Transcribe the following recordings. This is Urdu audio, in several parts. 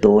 2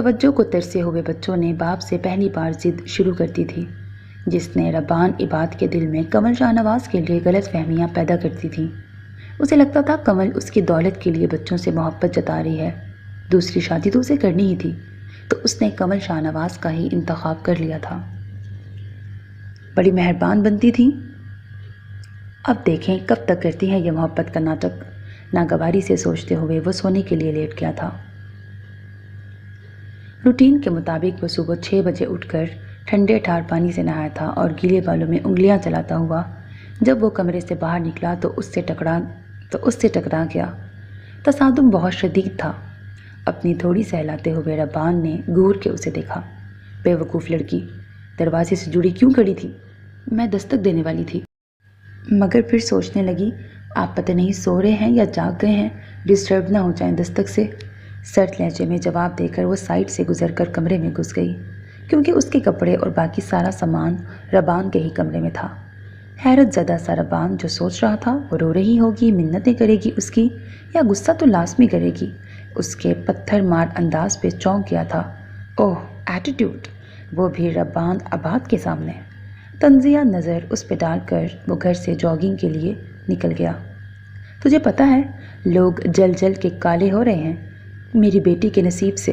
توجہ کو ترسے ہوئے بچوں نے باپ سے پہلی بار ضد شروع کر دی تھی، جس نے ربان عباد کے دل میں کمل شاہ نواز کے لیے غلط فہمیاں پیدا کرتی تھیں۔ اسے لگتا تھا کمل اس کی دولت کے لیے بچوں سے محبت جتا رہی ہے، دوسری شادی تو اسے کرنی ہی تھی، تو اس نے کمل شاہ نواز کا ہی انتخاب کر لیا تھا۔ بڑی مہربان بنتی تھی، اب دیکھیں کب تک کرتی ہیں یہ محبت کا ناٹک۔ ناگواری سے سوچتے ہوئے وہ سونے کے لیے لیٹ گیا تھا۔ روٹین کے مطابق وہ صبح 6 بجے اٹھ کر ٹھنڈے ٹھار پانی سے نہایا تھا اور گیلے بالوں میں انگلیاں چلاتا ہوا جب وہ کمرے سے باہر نکلا تو اس سے ٹکرا گیا۔ تصادم بہت شدید تھا۔ اپنی تھوڑی سہلاتے ہوئے ربان نے گور کے اسے دیکھا۔ بے وقوف لڑکی، دروازے سے جڑی کیوں کھڑی تھی؟ میں دستک دینے والی تھی۔ مگر پھر سوچنے لگی، آپ پتہ نہیں سو رہے ہیں یا جاگ گئے ہیں، ڈسٹرب نہ ہو جائیں دستک سے۔ سرد لہجے میں جواب دے کر وہ سائڈ سے گزر کر کمرے میں گھس گئی، کیونکہ اس کے کپڑے اور باقی سارا سامان ربان کے ہی کمرے میں تھا۔ حیرت زدہ سا ربان جو سوچ رہا تھا وہ رو رہی ہوگی، منتیں کرے گی اس کی، یا غصہ تو لازمی کرے گی۔ اس کے پتھر مار انداز پہ چونک گیا تھا۔ اوہ ایٹیٹیوڈ، وہ بھی ربان عباد کے سامنے۔ تنزیہ نظر اس پہ ڈال کر وہ گھر سے جاگنگ کے لیے نکل گیا۔ تجھے پتہ ہے لوگ جل جل کے کالے ہو رہے ہیں میری بیٹی کے نصیب سے،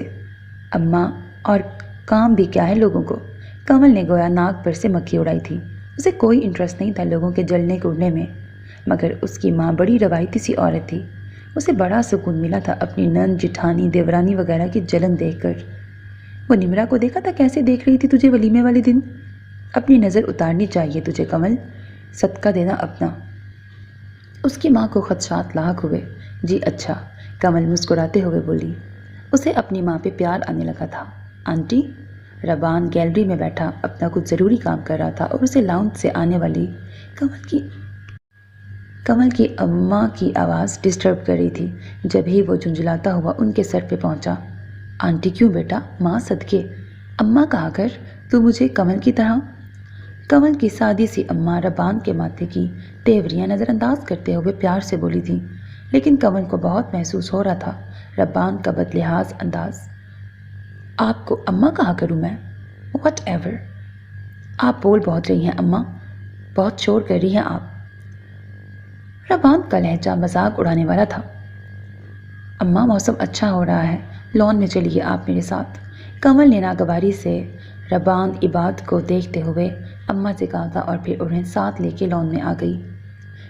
اماں، اور کام بھی کیا ہے لوگوں کو۔ کمل نے گویا ناک پر سے مکھی اڑائی تھی۔ اسے کوئی انٹرسٹ نہیں تھا لوگوں کے جلنے کوڑنے میں، مگر اس کی ماں بڑی روایتی سی عورت تھی۔ اسے بڑا سکون ملا تھا اپنی نند، جٹھانی، دیورانی وغیرہ کی جلن دیکھ کر۔ وہ نمرا کو دیکھا تھا کیسے دیکھ رہی تھی تجھے ولیمے والے دن؟ اپنی نظر اتارنی چاہیے تجھے کمل، صدقہ دینا اپنا۔ اس کی ماں کو خدشات لاحق ہوئے۔ جی اچھا، کمل مسکراتے ہوئے بولی۔ اسے اپنی ماں پہ پیار آنے لگا تھا۔ آنٹی؟ ربان گیلری میں بیٹھا اپنا کچھ ضروری کام کر رہا تھا اور اسے لاؤنج سے آنے والی کمل کی اماں کی آواز ڈسٹرب کر رہی تھی۔ جب ہی وہ جھنجھلاتا ہوا ان کے سر پہ پہنچا۔ آنٹی کیوں بیٹا؟ ماں صدقے، اماں کہا کر تو مجھے کمل کی طرح۔ کمل کی سادی سی اماں ربان کے ماتھے کی تیوریاں نظر انداز کرتے ہوئے پیار سے بولی تھی، لیکن کمل کو بہت محسوس ہو رہا تھا ربان کا بد لحاظ انداز۔ آپ کو اماں کہا کروں میں؟ واٹ ایور، آپ بول بہت رہی ہیں اماں، بہت شور کر رہی ہیں آپ۔ ربان کا لہجہ مذاق اڑانے والا تھا۔ اماں موسم اچھا ہو رہا ہے، لان میں چلیے آپ میرے ساتھ۔ کمل نے ناگواری سے ربان عباد کو دیکھتے ہوئے اماں سے کہا تھا اور پھر انہیں ساتھ لے کے لان میں آ گئی۔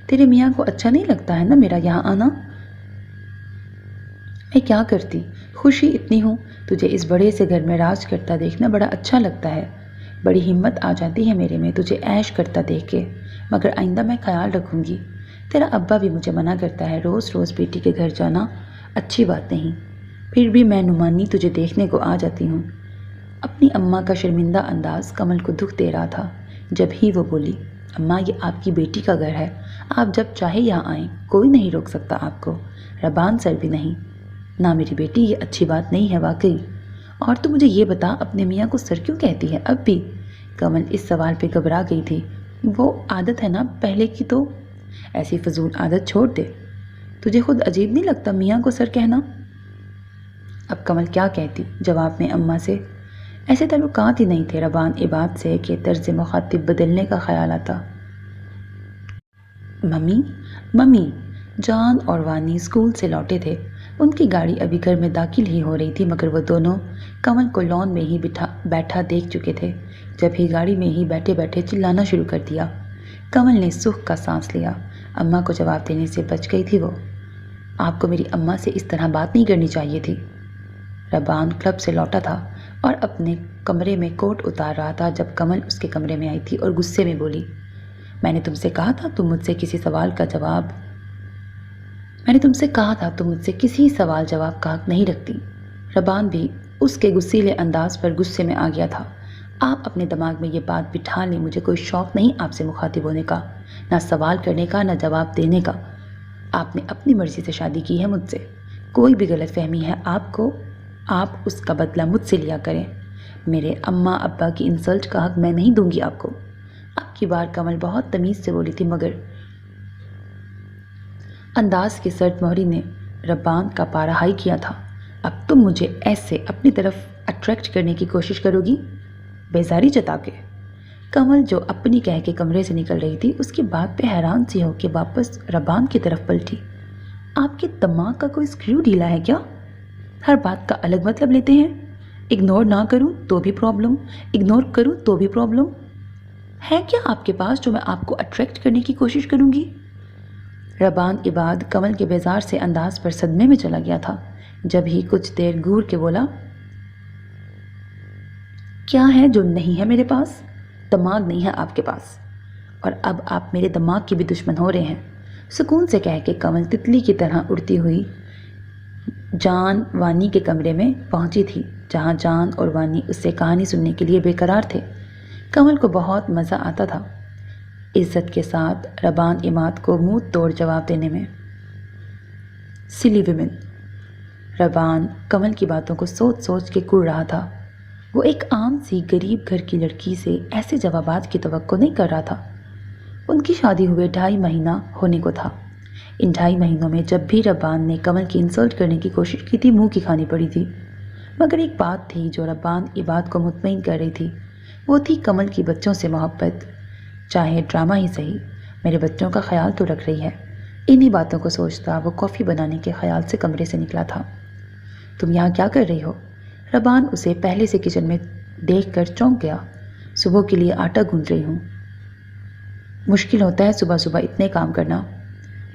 تیرے میاں کو اچھا نہیں لگتا ہے نا میرا یہاں آنا؟ میں کیا کرتی، خوشی اتنی ہوں، تجھے اس بڑے سے گھر میں راج کرتا دیکھنا بڑا اچھا لگتا ہے۔ بڑی ہمت آ جاتی ہے میرے میں تجھے عیش کرتا دیکھ کے، مگر آئندہ میں خیال رکھوں گی۔ تیرا ابا بھی مجھے منع کرتا ہے روز روز بیٹی کے گھر جانا اچھی بات نہیں، پھر بھی میں نمانی تجھے دیکھنے کو آ جاتی ہوں۔ اپنی اماں کا شرمندہ انداز کمل کو دکھ دے رہا تھا۔ جب ہی وہ بولی، اماں یہ آپ کی بیٹی کا گھر ہے، آپ جب چاہے یہاں آئیں، کوئی نہیں روک سکتا آپ کو، ربان سر بھی نہیں۔ نہ میری بیٹی، یہ اچھی بات نہیں ہے واقعی۔ اور تو مجھے یہ بتا اپنے میاں کو سر کیوں کہتی ہے اب بھی؟ کمل اس سوال پہ گھبرا گئی تھی۔ وہ عادت ہے نا پہلے کی، تو ایسی فضول عادت چھوڑ دے۔ تجھے خود عجیب نہیں لگتا میاں کو سر کہنا؟ اب کمل کیا کہتی جواب میں اماں سے؟ ایسے تعلقات ہی نہیں تھے ربان عباد سے کہ طرز مخاطب بدلنے کا خیال آتا۔ ممی جان اور وانی اسکول سے لوٹے تھے۔ ان کی گاڑی ابھی گھر میں داخل ہی ہو رہی تھی، مگر وہ دونوں کمل کو لان میں ہی بیٹھا دیکھ چکے تھے۔ جب ہی گاڑی میں ہی بیٹھے بیٹھے چلانا شروع کر دیا۔ کمل نے سکھ کا سانس لیا۔ اماں کو جواب دینے سے بچ گئی تھی وہ۔ آپ کو میری اماں سے اس طرح بات نہیں کرنی چاہیے تھی۔ ربان کلب سے لوٹا تھا اور اپنے کمرے میں کوٹ اتار رہا تھا جب کمل اس کے کمرے میں آئی تھی اور غصے میں بولی، میں نے تم سے کہا تھا تم مجھ سے کسی سوال جواب کا حق نہیں رکھتی۔ ربان بھی اس کے غصیلے انداز پر غصے میں آ گیا تھا۔ آپ اپنے دماغ میں یہ بات بٹھا لیں، مجھے کوئی شوق نہیں آپ سے مخاطب ہونے کا، نہ سوال کرنے کا، نہ جواب دینے کا۔ آپ نے اپنی مرضی سے شادی کی ہے مجھ سے، کوئی بھی غلط فہمی ہے آپ اس کا بدلہ مجھ سے لیا کریں۔ میرے اماں ابا کی انسلٹ کا حق میں نہیں دوں گی آپ کو۔ اب کی بار کمل بہت تمیز سے بولی تھی، مگر انداز کی سرد مہری نے ربان کا پارا ہائی کیا تھا۔ اب تم مجھے ایسے اپنی طرف اٹریکٹ کرنے کی کوشش کرو گی؟ بیزاری جتا کے۔ کمل جو اپنی کہہ کے کمرے سے نکل رہی تھی اس کی بات پہ حیران سی ہو کے واپس ربان کی طرف پلٹی۔ آپ کے دماغ کا کوئی اسکریو ڈھیلا ہے کیا؟ ہر بات کا الگ مطلب لیتے ہیں۔ اگنور نہ کروں تو بھی پرابلم، اگنور کروں تو بھی پرابلم ہے کیا آپ کے پاس جو میں آپ کو اٹریکٹ کرنے کی کوشش کروں گی؟ ربان عباد کمل کے بیزار سے انداز پر صدمے میں چلا گیا تھا، جب ہی کچھ دیر گور کے بولا، کیا ہے جو نہیں ہے میرے پاس؟ دماغ نہیں ہے آپ کے پاس، اور اب آپ میرے دماغ کی بھی دشمن ہو رہے ہیں۔ سکون سے کہہ کے کمل تتلی کی طرح اڑتی ہوئی جان وانی کے کمرے میں پہنچی تھی، جہاں جان اور وانی اس سے کہانی سننے کے لیے بے قرار تھے۔ کمل کو بہت مزہ آتا تھا عزت کے ساتھ ربان عماد کو منہ توڑ جواب دینے میں۔ سلی ویمن۔ ربان کمل کی باتوں کو سوچ سوچ کے کڑ رہا تھا۔ وہ ایک عام سی غریب گھر کی لڑکی سے ایسے جوابات کی توقع نہیں کر رہا تھا۔ ان کی شادی ہوئے 2.5 مہینہ ہونے کو تھا۔ ان 2.5 مہینوں میں جب بھی ربان نے کمل کی انسلٹ کرنے کی کوشش کی تھی، منہ کی کھانی پڑی تھی۔ مگر ایک بات تھی جو ربان عباد کو مطمئن کر رہی تھی، وہ تھی کمل کی بچوں سے محبت۔ چاہے ڈرامہ ہی صحیح، میرے بچوں کا خیال تو رکھ رہی ہے۔ انہی باتوں کو سوچتا وہ کافی بنانے کے خیال سے کمرے سے نکلا تھا۔ تم یہاں کیا کر رہی ہو؟ ربان اسے پہلے سے کچن میں دیکھ کر چونک گیا۔ صبح کے لیے آٹا گوندھ رہی ہوں۔ مشکل ہوتا ہے صبح صبح اتنے کام کرنا۔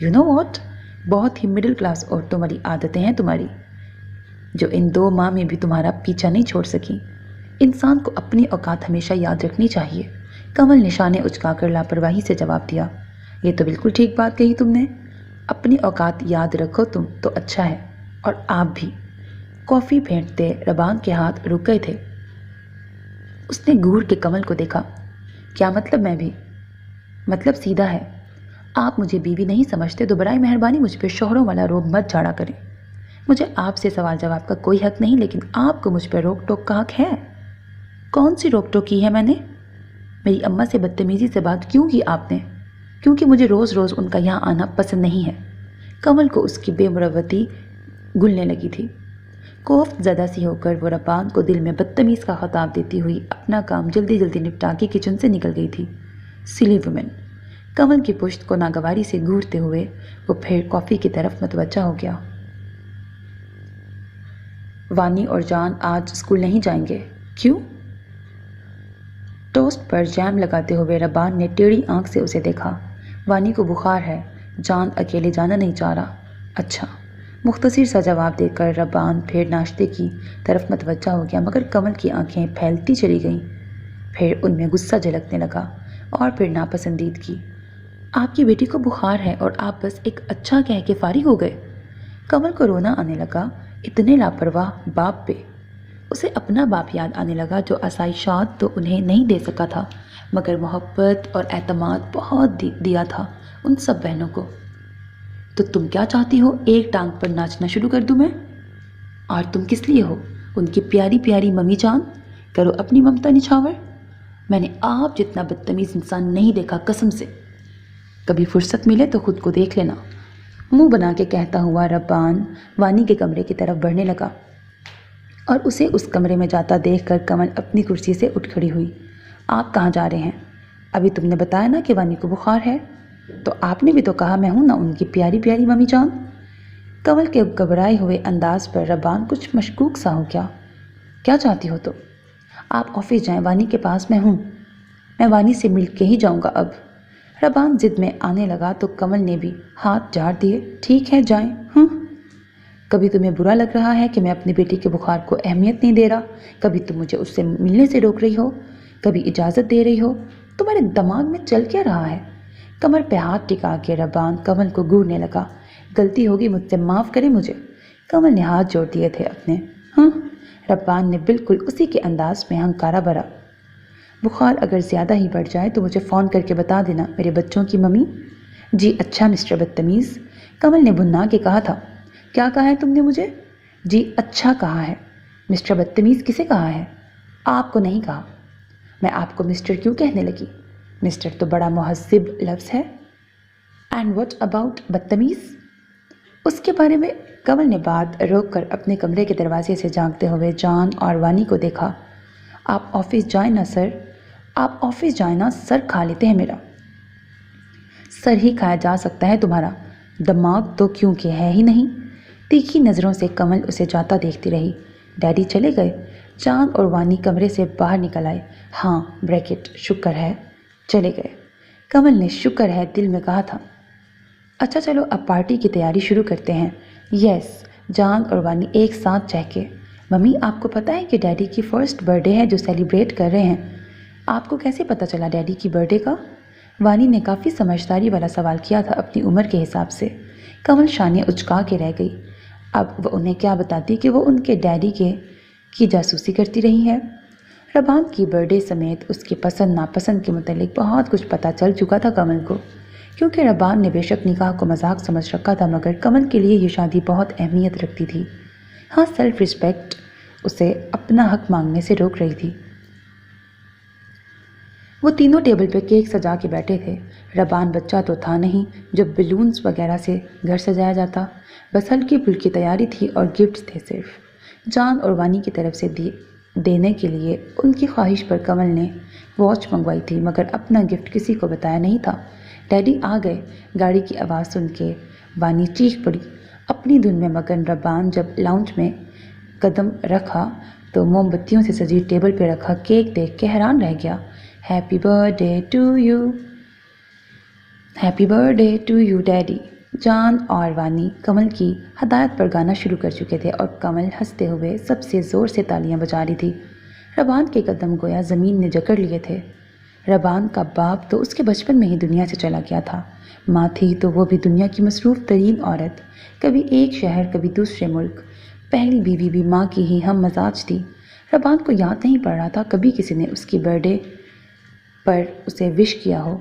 یو نو واٹ، بہت ہی مڈل کلاس عورتوں والی عادتیں ہیں تمہاری، جو ان 2 ماہ میں بھی تمہارا پیچھا نہیں چھوڑ سکی۔ انسان کو اپنی اوقات ہمیشہ یاد رکھنی چاہیے۔ کمل نشانے اچکا کر لاپرواہی سے جواب دیا۔ یہ تو بالکل ٹھیک بات کہی تم نے، اپنی اوقات یاد رکھو تم تو اچھا ہے، اور آپ بھی۔ کافی پھینکتے ربان کے ہاتھ رک گئے تھے۔ اس نے گور کے کمل کو دیکھا۔ کیا مطلب؟ میں بھی مطلب سیدھا ہے، آپ مجھے بیوی نہیں سمجھتے تو برائے مہربانی مجھ پہ شوہروں والا روب مت جھاڑا کریں۔ مجھے آپ سے سوال جواب کا کوئی حق نہیں، لیکن آپ کو مجھ پہ روک ٹوک کا حق ہے۔ کون سی روک ٹوک کی ہے میں نے؟ میری اماں سے بدتمیزی سے بات کیوں کی آپ نے؟ کیونکہ مجھے روز روز ان کا یہاں آنا پسند نہیں ہے۔ کمل کو اس کی بے مروتی گلنے لگی تھی۔ کوفت زدہ سی ہو کر وہ ربان کو دل میں بدتمیز کا خطاب دیتی ہوئی اپنا کام جلدی جلدی نپٹا کے کچن سے نکل گئی تھی۔ سلی ویمن۔ کمل کی پشت کو ناگواری سے گھورتے ہوئے وہ پھر کافی کی طرف متوجہ ہو گیا۔ وانی اور جان آج اسکول نہیں جائیں گے، کیوں؟ ٹوسٹ پر جیم لگاتے ہوئے ربان نے ٹیڑھی آنکھ سے اسے دیکھا۔ وانی کو بخار ہے، جان اکیلے جانا نہیں چاہ رہا۔ اچھا، مختصر سا جواب دے کر ربان پھر ناشتے کی طرف متوجہ ہو گیا، مگر کمل کی آنکھیں پھیلتی چلی گئیں۔ پھر ان میں غصہ جھلکنے لگا اور پھر ناپسندیدگی۔ آپ کی بیٹی کو بخار ہے اور آپ بس ایک اچھا کہہ کے فارغ ہو گئے؟ کمل کو رونا آنے لگا اتنے لاپرواہ باپ پہ۔ اسے اپنا باپ یاد آنے لگا جو آسائشات تو انہیں نہیں دے سکا تھا، مگر محبت اور اعتماد بہت دیا تھا ان سب بہنوں کو۔ تو تم کیا چاہتی ہو؟ ایک ٹانگ پر ناچنا شروع کر دوں میں؟ اور تم کس لیے ہو؟ ان کی پیاری پیاری ممی جان، کرو اپنی ممتا نچھاور۔ میں نے آپ جتنا بدتمیز انسان نہیں دیکھا قسم سے۔ کبھی فرصت ملے تو خود کو دیکھ لینا، منہ بنا کے کہتا ہوا ربان وانی کے کمرے کی طرف بڑھنے لگا، اور اسے اس کمرے میں جاتا دیکھ کر کمل اپنی کرسی سے اٹھ کھڑی ہوئی۔ آپ کہاں جا رہے ہیں؟ ابھی تم نے بتایا نا کہ وانی کو بخار ہے، تو آپ نے بھی تو کہا میں ہوں نا ان کی پیاری پیاری ممی جان۔ کمل کے گھبرائے ہوئے انداز پر ربان کچھ مشکوک سا ہو گیا۔ کیا چاہتی ہو تو؟ آپ آفس جائیں، وانی کے پاس میں ہوں، میں وانی سے مل کے ہی جاؤں گا اب۔ ربان ضد میں آنے لگا تو کمل نے بھی ہاتھ جھاڑ دیے۔ ٹھیک ہے جائیں۔ کبھی تمہیں برا لگ رہا ہے کہ میں اپنی بیٹی کے بخار کو اہمیت نہیں دے رہا، کبھی تم مجھے اس سے ملنے سے روک رہی ہو، کبھی اجازت دے رہی ہو، تمہارے دماغ میں چل کیا رہا ہے؟ کمر پہ ہاتھ ٹکا کے ربان کمل کو گھورنے لگا۔ غلطی ہوگی مجھ سے، معاف کرے مجھے۔ کمل نے ہاتھ جوڑ دیے تھے اپنے۔ ربان نے بالکل اسی کے انداز میں ہنکارا بھرا۔ بخار اگر زیادہ ہی بڑھ جائے تو مجھے فون کر کے بتا دینا میرے بچوں کی ممی۔ جی اچھا مسٹر بدتمیز، کمل نے بھنا کے کہا تھا۔ کیا کہا ہے تم نے مجھے؟ جی اچھا کہا ہے۔ مسٹر بدتمیز کسے کہا ہے؟ آپ کو نہیں کہا۔ میں آپ کو مسٹر کیوں کہنے لگی؟ مسٹر تو بڑا مہذب لفظ ہے۔ اینڈ واٹ اباؤٹ بدتمیز؟ اس کے بارے میں کمل نے بات روک کر اپنے کمرے کے دروازے سے جھانکتے ہوئے جان اور وانی کو دیکھا۔ آپ آفس جائیں نا سر، آپ آفس جائیں نا سر، کھا لیتے ہیں میرا۔ سر ہی کھایا جا سکتا ہے تمہارا، دماغ تو کیونکہ ہے ہی نہیں۔ تیکھی نظروں سے کمل اسے جاتا دیکھتی رہی۔ ڈیڈی چلے گئے؟ جان اور وانی کمرے سے باہر نکل آئے۔ ہاں بریکٹ، شکر ہے چلے گئے، کمل نے شکر ہے دل میں کہا تھا۔ اچھا چلو اب پارٹی کی تیاری شروع کرتے ہیں۔ یس، جان اور وانی ایک ساتھ چہکے۔ ممی آپ کو پتہ ہے کہ ڈیڈی کی فرسٹ برتھ ڈے ہے جو سیلیبریٹ کر رہے ہیں؟ آپ کو کیسے پتہ چلا ڈیڈی کی برتھ ڈے کا؟ وانی نے کافی سمجھداری والا سوال کیا تھا اپنی عمر کے حساب سے۔ کمل شانے اچکا کے رہ گئی۔ اب وہ انہیں کیا بتاتی کہ وہ ان کے ڈیڈی کی جاسوسی کرتی رہی ہے۔ ربان کی برتھ ڈے سمیت اس کی پسند ناپسند کے متعلق بہت کچھ پتہ چل چکا تھا کمل کو، کیونکہ ربان نے بے شک نکاح کو مذاق سمجھ رکھا تھا، مگر کمل کے لیے یہ شادی بہت اہمیت رکھتی تھی۔ ہاں، سیلف رسپیکٹ اسے اپنا حق مانگنے سے روک رہی تھی۔ وہ تینوں ٹیبل پہ کیک سجا کے بیٹھے تھے۔ ربان بچہ تو تھا نہیں جو بیلونز وغیرہ سے گھر سجایا جاتا، بس ہلکی پھلکی تیاری تھی اور گفٹس تھے صرف جان اور وانی کی طرف سے دینے کے لیے۔ ان کی خواہش پر کمل نے واچ منگوائی تھی، مگر اپنا گفٹ کسی کو بتایا نہیں تھا۔ ڈیڈی آ گئے، گاڑی کی آواز سن کے وانی چیخ پڑی۔ اپنی دھن میں مگن ربان جب لاؤنج میں قدم رکھا تو موم بتیوں سے سجی ٹیبل پہ رکھا کیک دیکھ کے حیران رہ گیا۔ ہیپی برتھ ڈے ٹو یو، happy birthday to you daddy ڈیڈی۔ جان اور وانی کمل کی ہدایت پر گانا شروع کر چکے تھے اور کمل ہنستے ہوئے سب سے زور سے تالیاں بجا رہی تھی۔ ربان کے قدم گویا زمین نے جکڑ لیے تھے۔ ربان کا باپ تو اس کے بچپن میں ہی دنیا سے چلا گیا تھا، ماں تھی تو وہ بھی دنیا کی مصروف ترین عورت، کبھی ایک شہر کبھی دوسرے ملک، پہلی بیوی بھی ماں کی ہی ہم مزاج تھی۔ ربان کو یاد نہیں پڑ رہا تھا کبھی کسی نے اس کی برتھ ڈے پر اسے وش کیا ہو،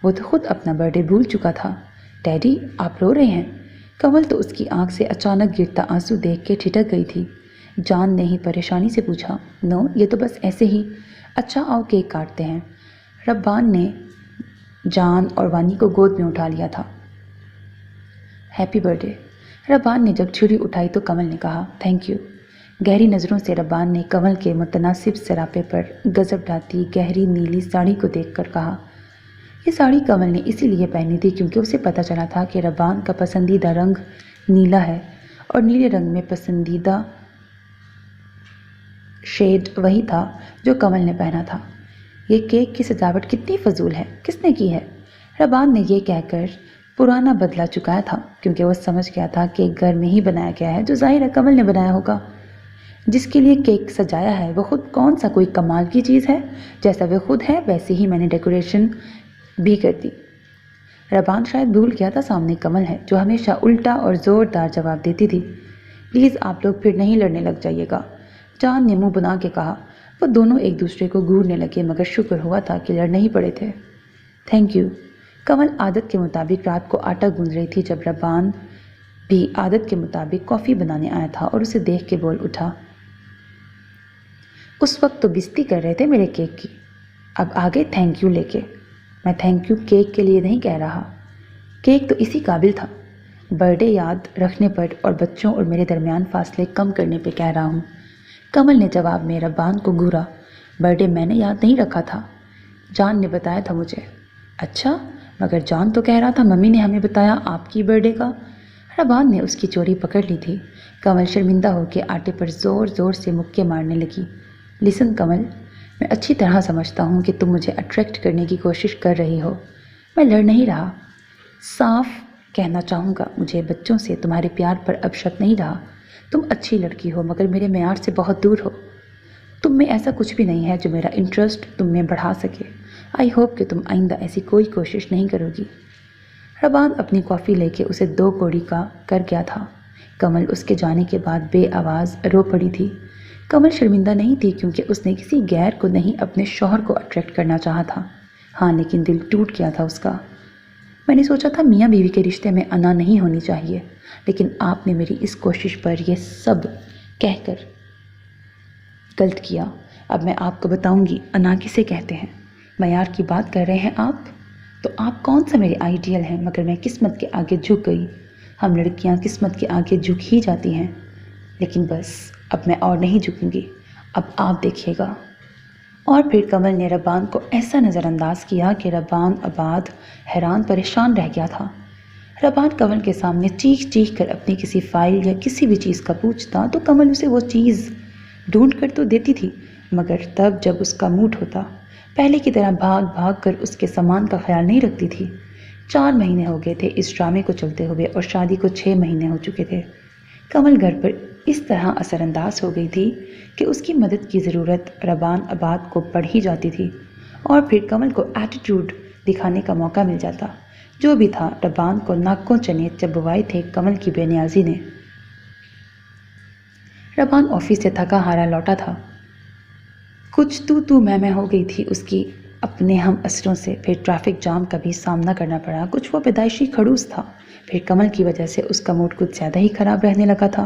وہ تو خود اپنا برتھ ڈے بھول چکا تھا۔ ڈیڈی آپ رو رہے ہیں؟ کمل تو اس کی آنکھ سے اچانک گرتا آنسو دیکھ کے ٹھٹک گئی تھی۔ جان نے ہی پریشانی سے پوچھا۔ نو، یہ تو بس ایسے ہی۔ اچھا آؤ کیک کاٹتے ہیں۔ ربان نے جان اور وانی کو گود میں اٹھا لیا تھا۔ Happy birthday day. ربان نے جب چھری اٹھائی تو کمل نے کہا تھینک یو۔ گہری نظروں سے ربان نے کمل کے متناسب سراپے پر گزر ڈالتی گہری نیلی ساڑی کو دیکھ کر کہا، یہ ساڑی کمل نے اسی لیے پہنی تھی کیونکہ اسے پتہ چلا تھا کہ ربان کا پسندیدہ رنگ نیلا ہے اور نیلے رنگ میں پسندیدہ شیڈ وہی تھا جو کمل نے پہنا تھا۔ یہ کیک کی سجاوٹ کتنی فضول ہے، کس نے کی ہے؟ ربان نے یہ کہہ کر پرانا بدلہ چکایا تھا کیونکہ وہ سمجھ گیا تھا کہ گھر میں ہی بنایا گیا ہے، جو ظاہر ہے کمل نے بنایا ہوگا۔ جس کے لیے کیک سجایا ہے وہ خود کون سا کوئی کمال کی چیز ہے؟ جیسا وہ خود ہے ویسے ہی میں نے ڈیکوریشن بھی کر دی۔ ربان شاید بھول گیا تھا سامنے کمل ہے جو ہمیشہ الٹا اور زوردار جواب دیتی تھی۔ پلیز آپ لوگ پھر نہیں لڑنے لگ جائیے گا، جان نے منہ بنا کے کہا۔ وہ دونوں ایک دوسرے کو گھورنے لگے مگر شکر ہوا تھا کہ لڑ نہیں پڑے تھے۔ Thank you. کمل عادت کے مطابق رات کو آٹا گوندھ رہی تھی جب ربان بھی عادت کے مطابق کافی بنانے آیا تھا اور اسے دیکھ کے بول اٹھا، اس وقت تو بےزتی کر رہے تھے میرے کیک کی، اب آگے تھینک یو لے کے۔ میں تھینک یو کیک کے لیے نہیں کہہ رہا، کیک تو اسی قابل تھا، برتھ ڈے یاد رکھنے پر اور بچوں اور میرے درمیان فاصلے کم کرنے پہ کہہ رہا ہوں۔ کمل نے جواب میں ربان کو گھورا۔ برتھ ڈے میں نے یاد نہیں رکھا تھا، جان نے بتایا تھا مجھے۔ اچھا، مگر جان تو کہہ رہا تھا ممی نے ہمیں بتایا آپ کی برتھ ڈے کا۔ ربان نے اس کی چوری پکڑ لی تھی۔ کمل شرمندہ ہو کے آٹے پر زور زور سے مکے مارنے لگی۔ لسن کمل، میں اچھی طرح سمجھتا ہوں کہ تم مجھے اٹریکٹ کرنے کی کوشش کر رہی ہو، میں لڑ نہیں رہا، صاف کہنا چاہوں گا مجھے بچوں سے تمہارے پیار پر اب شک نہیں رہا۔ تم اچھی لڑکی ہو مگر میرے معیار سے بہت دور ہو، تم میں ایسا کچھ بھی نہیں ہے جو میرا انٹرسٹ تم میں بڑھا سکے۔ آئی ہوپ کہ تم آئندہ ایسی کوئی کوشش نہیں کرو گی۔ ربان اپنی کافی لے کے اسے 2 کوڑی کا کر گیا تھا۔ کمل اس کے جانے کے بعد بے آواز رو پڑی تھی۔ کمل شرمندہ نہیں تھی کیونکہ اس نے کسی غیر کو نہیں اپنے شوہر کو اٹریکٹ کرنا چاہا تھا، ہاں لیکن دل ٹوٹ گیا تھا اس کا۔ میں نے سوچا تھا میاں بیوی کے رشتے میں انا نہیں ہونی چاہیے، لیکن آپ نے میری اس کوشش پر یہ سب کہہ کر غلط کیا۔ اب میں آپ کو بتاؤں گی انا کسے کہتے ہیں۔ معیار کی بات کر رہے ہیں آپ، تو آپ کون سا میرے آئیڈیل ہیں، مگر میں قسمت کے آگے جھک گئی۔ ہم لڑکیاں قسمت کے آگے جھک ہی جاتی ہیں، لیکن بس اب میں اور نہیں جھکوں گی، اب آپ دیکھیے گا۔ اور پھر کمل نے ربان کو ایسا نظر انداز کیا کہ ربان آباد حیران پریشان رہ گیا تھا۔ ربان کمل کے سامنے چیخ چیخ کر اپنی کسی فائل یا کسی بھی چیز کا پوچھتا تو کمل اسے وہ چیز ڈھونڈ کر تو دیتی تھی، مگر تب جب اس کا موڈ ہوتا پہلے کی طرح بھاگ بھاگ کر اس کے سامان کا خیال نہیں رکھتی تھی۔ 4 مہینے ہو گئے تھے اس ڈرامے کو چلتے ہوئے اور شادی کو 6 مہینے ہو چکے تھے۔ کمل گھر پر اس طرح اثر انداز ہو گئی تھی کہ اس کی مدد کی ضرورت ربان آباد کو پڑ ہی جاتی تھی، اور پھر کمل کو ایٹیٹیوڈ دکھانے کا موقع مل جاتا۔ جو بھی تھا، ربان کو ناکوں چنے چبوائے تھے کمل کی بے نیازی نے۔ ربان آفس سے تھکا ہارا لوٹا تھا، کچھ تو میں ہو گئی تھی اس کی اپنے ہم اثروں سے، پھر ٹریفک جام کا بھی سامنا کرنا پڑا، کچھ وہ پیدائشی خڑوس تھا، پھر کمل کی وجہ سے اس کا موڈ کچھ زیادہ ہی خراب رہنے لگا تھا۔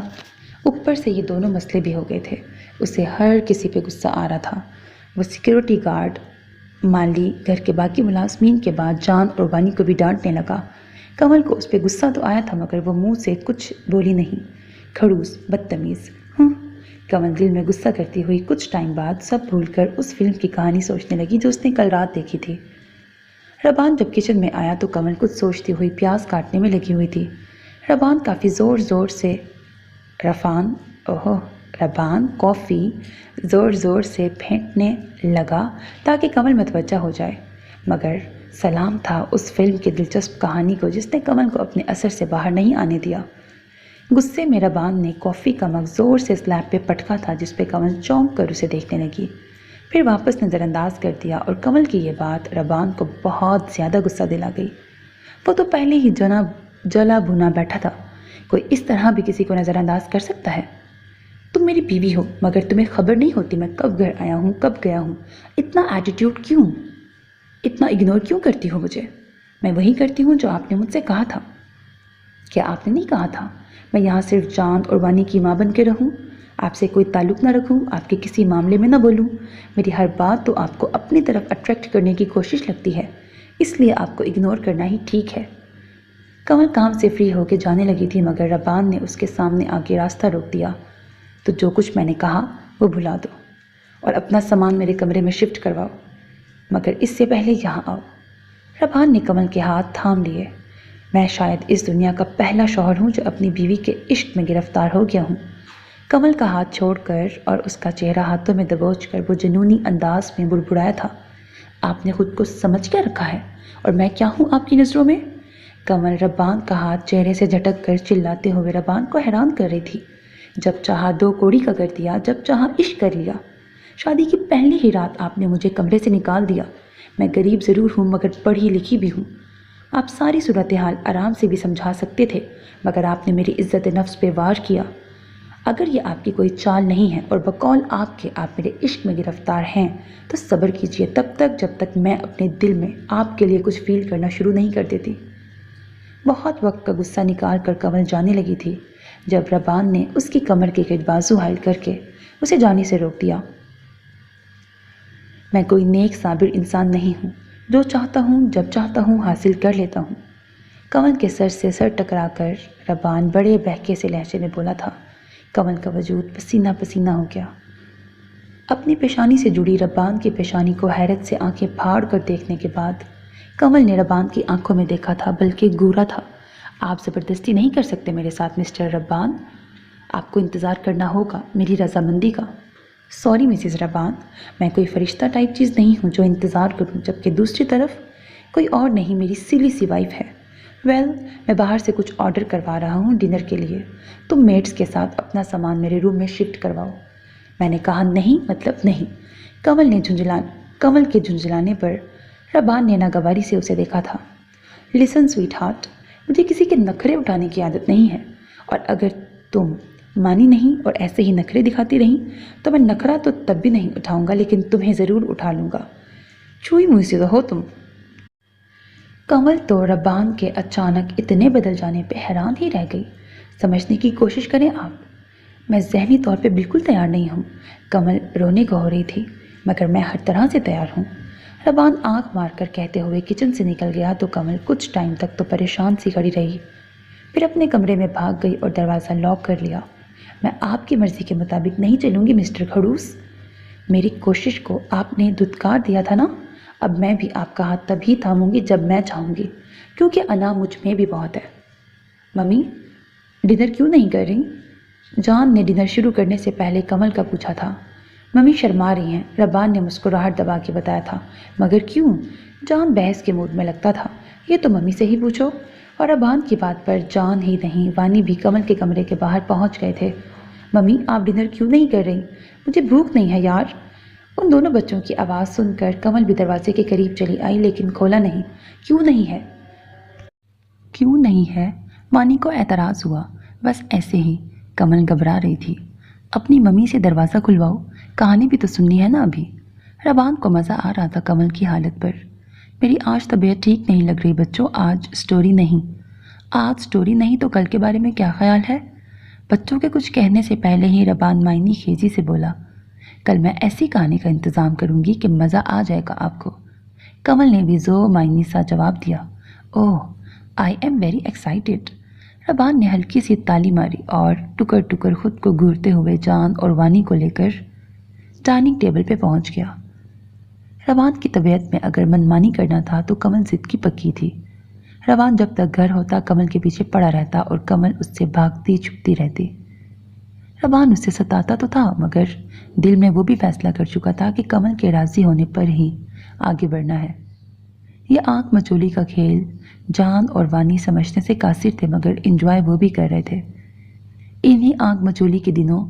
اوپر سے یہ دونوں مسئلے بھی ہو گئے تھے، اسے ہر کسی پہ غصہ آ رہا تھا۔ وہ سیکیورٹی گارڈ، مالی، گھر کے باقی ملازمین کے بعد جان اور بانی کو بھی ڈانٹنے لگا۔ کمل کو اس پہ غصہ تو آیا تھا مگر وہ منہ سے کچھ بولی نہیں۔ کھڑوس، بدتمیز، کمل دل میں غصہ کرتی ہوئی کچھ ٹائم بعد سب بھول کر اس فلم کی کہانی سوچنے لگی جو اس نے کل رات دیکھی تھی۔ ربان جب کچن میں آیا تو کمل کچھ سوچتی ہوئی پیاز کاٹنے میں لگی ہوئی تھی۔ ربان کافی زور سے ربان کافی زور سے پھینکنے لگا تاکہ کمل متوجہ ہو جائے، مگر سلام تھا اس فلم کی دلچسپ کہانی کو جس نے کمل کو اپنے اثر سے باہر نہیں آنے دیا۔ غصے میں ربان نے کافی کا مگ زور سے سلیب پہ پٹکا تھا جس پہ کمل چونک کر اسے دیکھنے لگی، پھر واپس نظر انداز کر دیا، اور کمل کی یہ بات ربان کو بہت زیادہ غصہ دلا گئی۔ وہ تو پہلے ہی جلا بھونا بیٹھا تھا، کوئی اس طرح بھی کسی کو نظر انداز کر سکتا ہے؟ تم میری بیوی ہو مگر تمہیں خبر نہیں ہوتی میں کب گھر آیا ہوں، کب گیا ہوں، اتنا ایٹیٹیوڈ کیوں، اتنا اگنور کیوں کرتی ہو مجھے؟ میں وہی کرتی ہوں جو آپ نے مجھ سے کہا تھا۔ کیا آپ نے نہیں کہا تھا میں یہاں صرف جان اور وانی کی ماں بن کے رہوں، آپ سے کوئی تعلق نہ رکھوں، آپ کے کسی معاملے میں نہ بولوں؟ میری ہر بات تو آپ کو اپنی طرف اٹریکٹ کرنے کی کوشش لگتی ہے، اس لیے آپ کو اگنور کرنا ہی ٹھیک ہے۔ کمل کام سے فری ہو کے جانے لگی تھی مگر ربان نے اس کے سامنے آ کے راستہ روک دیا۔ تو جو کچھ میں نے کہا وہ بھلا دو اور اپنا سامان میرے کمرے میں شفٹ کرواؤ، مگر اس سے پہلے یہاں آؤ۔ ربان نے کمل کے ہاتھ تھام لیے۔ میں شاید اس دنیا کا پہلا شوہر ہوں جو اپنی بیوی کے عشق میں گرفتار ہو گیا ہوں۔ کمل کا ہاتھ چھوڑ کر اور اس کا چہرہ ہاتھوں میں دبوچ کر وہ جنونی انداز میں بڑبڑایا تھا، آپ نے خود کو سمجھ کیا رکھا ہے اور میں کیا ہوں آپ کی نظروں میں؟ کمل ربان کا ہاتھ چہرے سے جھٹک کر چلاتے ہوئے ربان کو حیران کر رہی تھی۔ جب چاہا 2 کوڑی کا کر دیا، جب چاہا عشق کر لیا۔ شادی کی پہلی ہی رات آپ نے مجھے کمرے سے نکال دیا۔ میں غریب ضرور ہوں مگر پڑھی لکھی بھی ہوں۔ آپ ساری صورتحال آرام سے بھی سمجھا سکتے تھے مگر آپ نے میری عزت نفس پہ وار کیا۔ اگر یہ آپ کی کوئی چال نہیں ہے اور بقول آپ کے آپ میرے عشق میں گرفتار ہیں تو صبر کیجئے تب تک جب تک میں اپنے دل میں آپ کے لیے کچھ فیل کرنا شروع نہیں کر دیتی۔ بہت وقت کا غصہ نکال کر کمل جانے لگی تھی جب ربان نے اس کی کمر کے گرد بازو حائل کر کے اسے جانے سے روک دیا۔ میں کوئی نیک صابر انسان نہیں ہوں، جو چاہتا ہوں جب چاہتا ہوں حاصل کر لیتا ہوں۔ کمل کے سر سے سر ٹکرا کر ربان بڑے بہکے سے لہجے میں بولا تھا۔ کمل کا وجود پسینہ پسینہ ہو گیا۔ اپنی پیشانی سے جڑی ربان کی پیشانی کو حیرت سے آنکھیں پھاڑ کر دیکھنے کے بعد کمل نے ربان کی آنکھوں میں دیکھا تھا، بلکہ گورا تھا۔ آپ زبردستی نہیں کر سکتے میرے ساتھ مسٹر ربان، آپ کو انتظار کرنا ہوگا میری رضامندی کا۔ سوری مسز ربان، میں کوئی فرشتہ ٹائپ چیز نہیں ہوں جو انتظار کروں، جبکہ دوسری طرف کوئی اور نہیں میری سلی سی وائف ہے۔ میں باہر سے کچھ آرڈر کروا رہا ہوں ڈنر کے لیے، تم میٹس کے ساتھ اپنا سامان میرے روم میں شفٹ کرواؤ۔ میں نے کہا نہیں، مطلب نہیں۔ کمل کے جھنجھلانے پر ربان نے ناگواری سے اسے دیکھا تھا۔ لسن سویٹ ہارٹ، مجھے کسی کے نخرے اٹھانے کی عادت نہیں ہے، اور اگر تم مانی نہیں اور ایسے ہی نخرے دکھاتی رہیں تو میں نخرا تو تب بھی نہیں اٹھاؤں گا لیکن تمہیں ضرور اٹھا لوں گا۔ چھوئی منہ سے ہو تم۔ کمل تو ربان کے اچانک اتنے بدل جانے پہ حیران ہی رہ گئی۔ سمجھنے کی کوشش کریں آپ، میں ذہنی طور پہ بالکل تیار نہیں ہوں۔ کمل رونے کو ہو رہی تھی، مگر میں ہر طرح سے تیار ہوں، ربان آنکھ مار کر کہتے ہوئے کچن سے نکل گیا تو کمل کچھ ٹائم تک تو پریشان سی کھڑی رہی، پھر اپنے کمرے میں بھاگ گئی اور دروازہ لاک کر لیا۔ میں آپ کی مرضی کے مطابق نہیں چلوں گی مسٹر کھڑوس۔ میری کوشش کو آپ نے دھتکار دیا تھا نا، اب میں بھی آپ کا ہاتھ تبھی تھاموں گی جب میں چاہوں گی، کیونکہ انا مجھ میں بھی بہت ہے۔ ممی ڈنر کیوں نہیں کر رہی؟ جان نے ڈنر شروع کرنے سے پہلے کمل کا پوچھا تھا۔ ممی شرما رہی ہیں، ربان نے مسکراہٹ دبا کے بتایا تھا۔ مگر کیوں؟ جان بحث کے موڈ میں لگتا تھا۔ یہ تو ممی سے ہی پوچھو۔ اور ربان کی بات پر جان ہی نہیں وانی بھی کمل کے کمرے کے باہر پہنچ گئے تھے۔ ممی آپ ڈنر کیوں نہیں کر رہی؟ مجھے بھوک نہیں ہے یار۔ ان دونوں بچوں کی آواز سن کر کمل بھی دروازے کے قریب چلی آئی لیکن کھولا نہیں۔ کیوں نہیں ہے؟ کیوں نہیں ہے؟ وانی کو اعتراض ہوا۔ بس ایسے ہی۔ کمل گھبرا رہی تھی۔ اپنی ممی سے دروازہ کھلواؤ، کہانی بھی تو سننی ہے نا ابھی۔ ربان کو مزہ آ رہا تھا کمل کی حالت پر۔ میری آج طبیعت ٹھیک نہیں لگ رہی بچوں، آج سٹوری نہیں۔ آج سٹوری نہیں تو کل کے بارے میں کیا خیال ہے؟ بچوں کے کچھ کہنے سے پہلے ہی ربان معنی خیزی سے بولا، کل میں ایسی کہانی کا انتظام کروں گی کہ مزہ آ جائے گا آپ کو۔ کمل نے بھی زو معنی سا جواب دیا، اوہ آئی ایم ویری ایکسائٹیڈ۔ ربان نے ہلکی سی تالی ماری اور ٹکر ٹکر خود کو گھورتے ہوئے جان اور وانی کو لے کر ڈائننگ ٹیبل پہ پہنچ گیا۔ ربان کی طبیعت میں اگر منمانی کرنا تھا تو کمل ضد کی پکی تھی۔ ربان جب تک گھر ہوتا کمل کے پیچھے پڑا رہتا اور کمل اس سے بھاگتی چھپتی رہتی۔ ربان اس سے ستاتا تو تھا مگر دل میں وہ بھی فیصلہ کر چکا تھا کہ کمل کے راضی ہونے پر ہی آگے بڑھنا ہے۔ یہ آنکھ مچولی کا کھیل جان اور وانی سمجھنے سے قاصر تھے مگر انجوائے وہ بھی کر رہے تھے۔ انہی آنکھ مچولی کے دنوں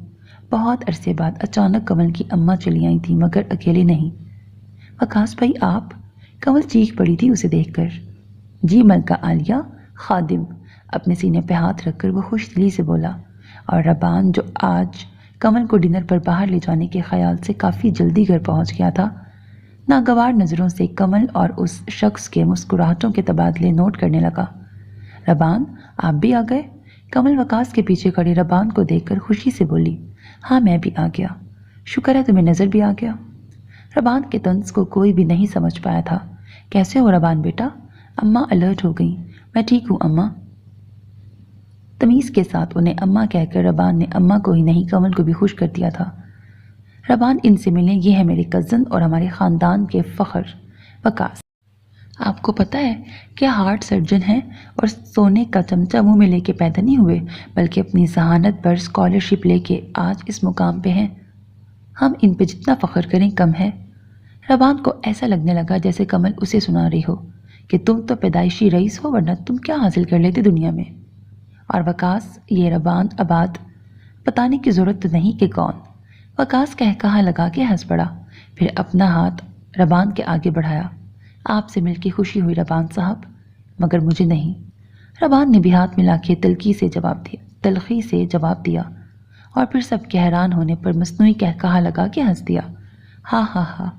بہت عرصے بعد اچانک کمل کی اماں چلی آئی تھیں مگر اکیلے نہیں۔ وقاص بھائی آپ؟ کمل چیخ پڑی تھی اسے دیکھ کر۔ جی ملکہ عالیہ، خادم، اپنے سینے پہ ہاتھ رکھ کر وہ خوش دلی سے بولا۔ اور ربان جو آج کمل کو ڈنر پر باہر لے جانے کے خیال سے کافی جلدی گھر پہنچ گیا تھا، ناگوار نظروں سے کمل اور اس شخص کے مسکراہٹوں کے تبادلے نوٹ کرنے لگا۔ ربان آپ بھی آ گئے؟ کمل وقاص کے پیچھے کھڑے ربان کو دیکھ کر خوشی سے بولی، ہاں میں بھی آ گیا، شکر ہے تمہیں نظر بھی آ گیا۔ ربان کے طنز کو کوئی بھی نہیں سمجھ پایا تھا۔ کیسے ہو ربان بیٹا؟ اماں الرٹ ہو گئیں۔ میں ٹھیک ہوں اماں۔ تمیز کے ساتھ انہیں اماں کہہ کر ربان نے اماں کو ہی نہیں کمل کو بھی خوش کر دیا تھا۔ ربان ان سے ملیں، یہ ہے میرے کزن اور ہمارے خاندان کے فخر وقاص۔ آپ کو پتہ ہے کہ ہارٹ سرجن ہیں اور سونے کا چمچہ منہ میں لے کے پیدا نہیں ہوئے بلکہ اپنی ذہانت پر اسکالرشپ لے کے آج اس مقام پہ ہیں۔ ہم ان پہ جتنا فخر کریں کم ہے۔ ربان کو ایسا لگنے لگا جیسے کمل اسے سنا رہی ہو کہ تم تو پیدائشی رئیس ہو ورنہ تم کیا حاصل کر لیتے دنیا میں۔ اور وقاص یہ ربان آباد بتانے کی ضرورت نہیں کہ کون۔ وقاص کہا لگا کے ہنس پڑا، پھر اپنا ہاتھ ربان کے آگے بڑھایا۔ آپ سے مل کے خوشی ہوئی ربان صاحب، مگر مجھے نہیں۔ ربان نے بھی ہاتھ ملا کے تلخی سے جواب دیا اور پھر سب کے حیران ہونے پر مصنوعی کہا لگا کے ہنس دیا۔ ہاں ہاں ہاں،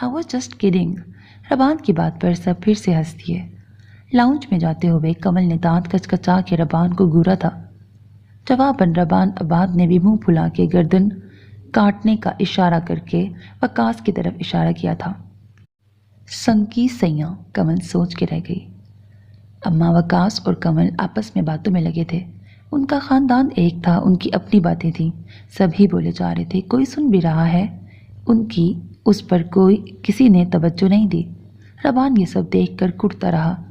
I was just kidding۔ ربان کی بات پر سب پھر سے ہنس دیے۔ لاؤنج میں جاتے ہوئے کمل نے دانت کچکچا کے ربان کو گھورا تھا۔ جواباً ربان آباد نے بھی منہ پھلا کے گردن کاٹنے کا اشارہ کر کے وقاص کی طرف اشارہ کیا تھا۔ سنکی سیاں، کمل سوچ کے رہ گئی۔ اماں وقاص اور کمل آپس میں باتوں میں لگے تھے۔ ان کا خاندان ایک تھا، ان کی اپنی باتیں تھیں، سبھی بولے جا رہے تھے، کوئی سن بھی رہا ہے ان کی، اس پر کسی نے توجہ نہیں دی۔ ربان یہ سب دیکھ کر کڑتا رہا،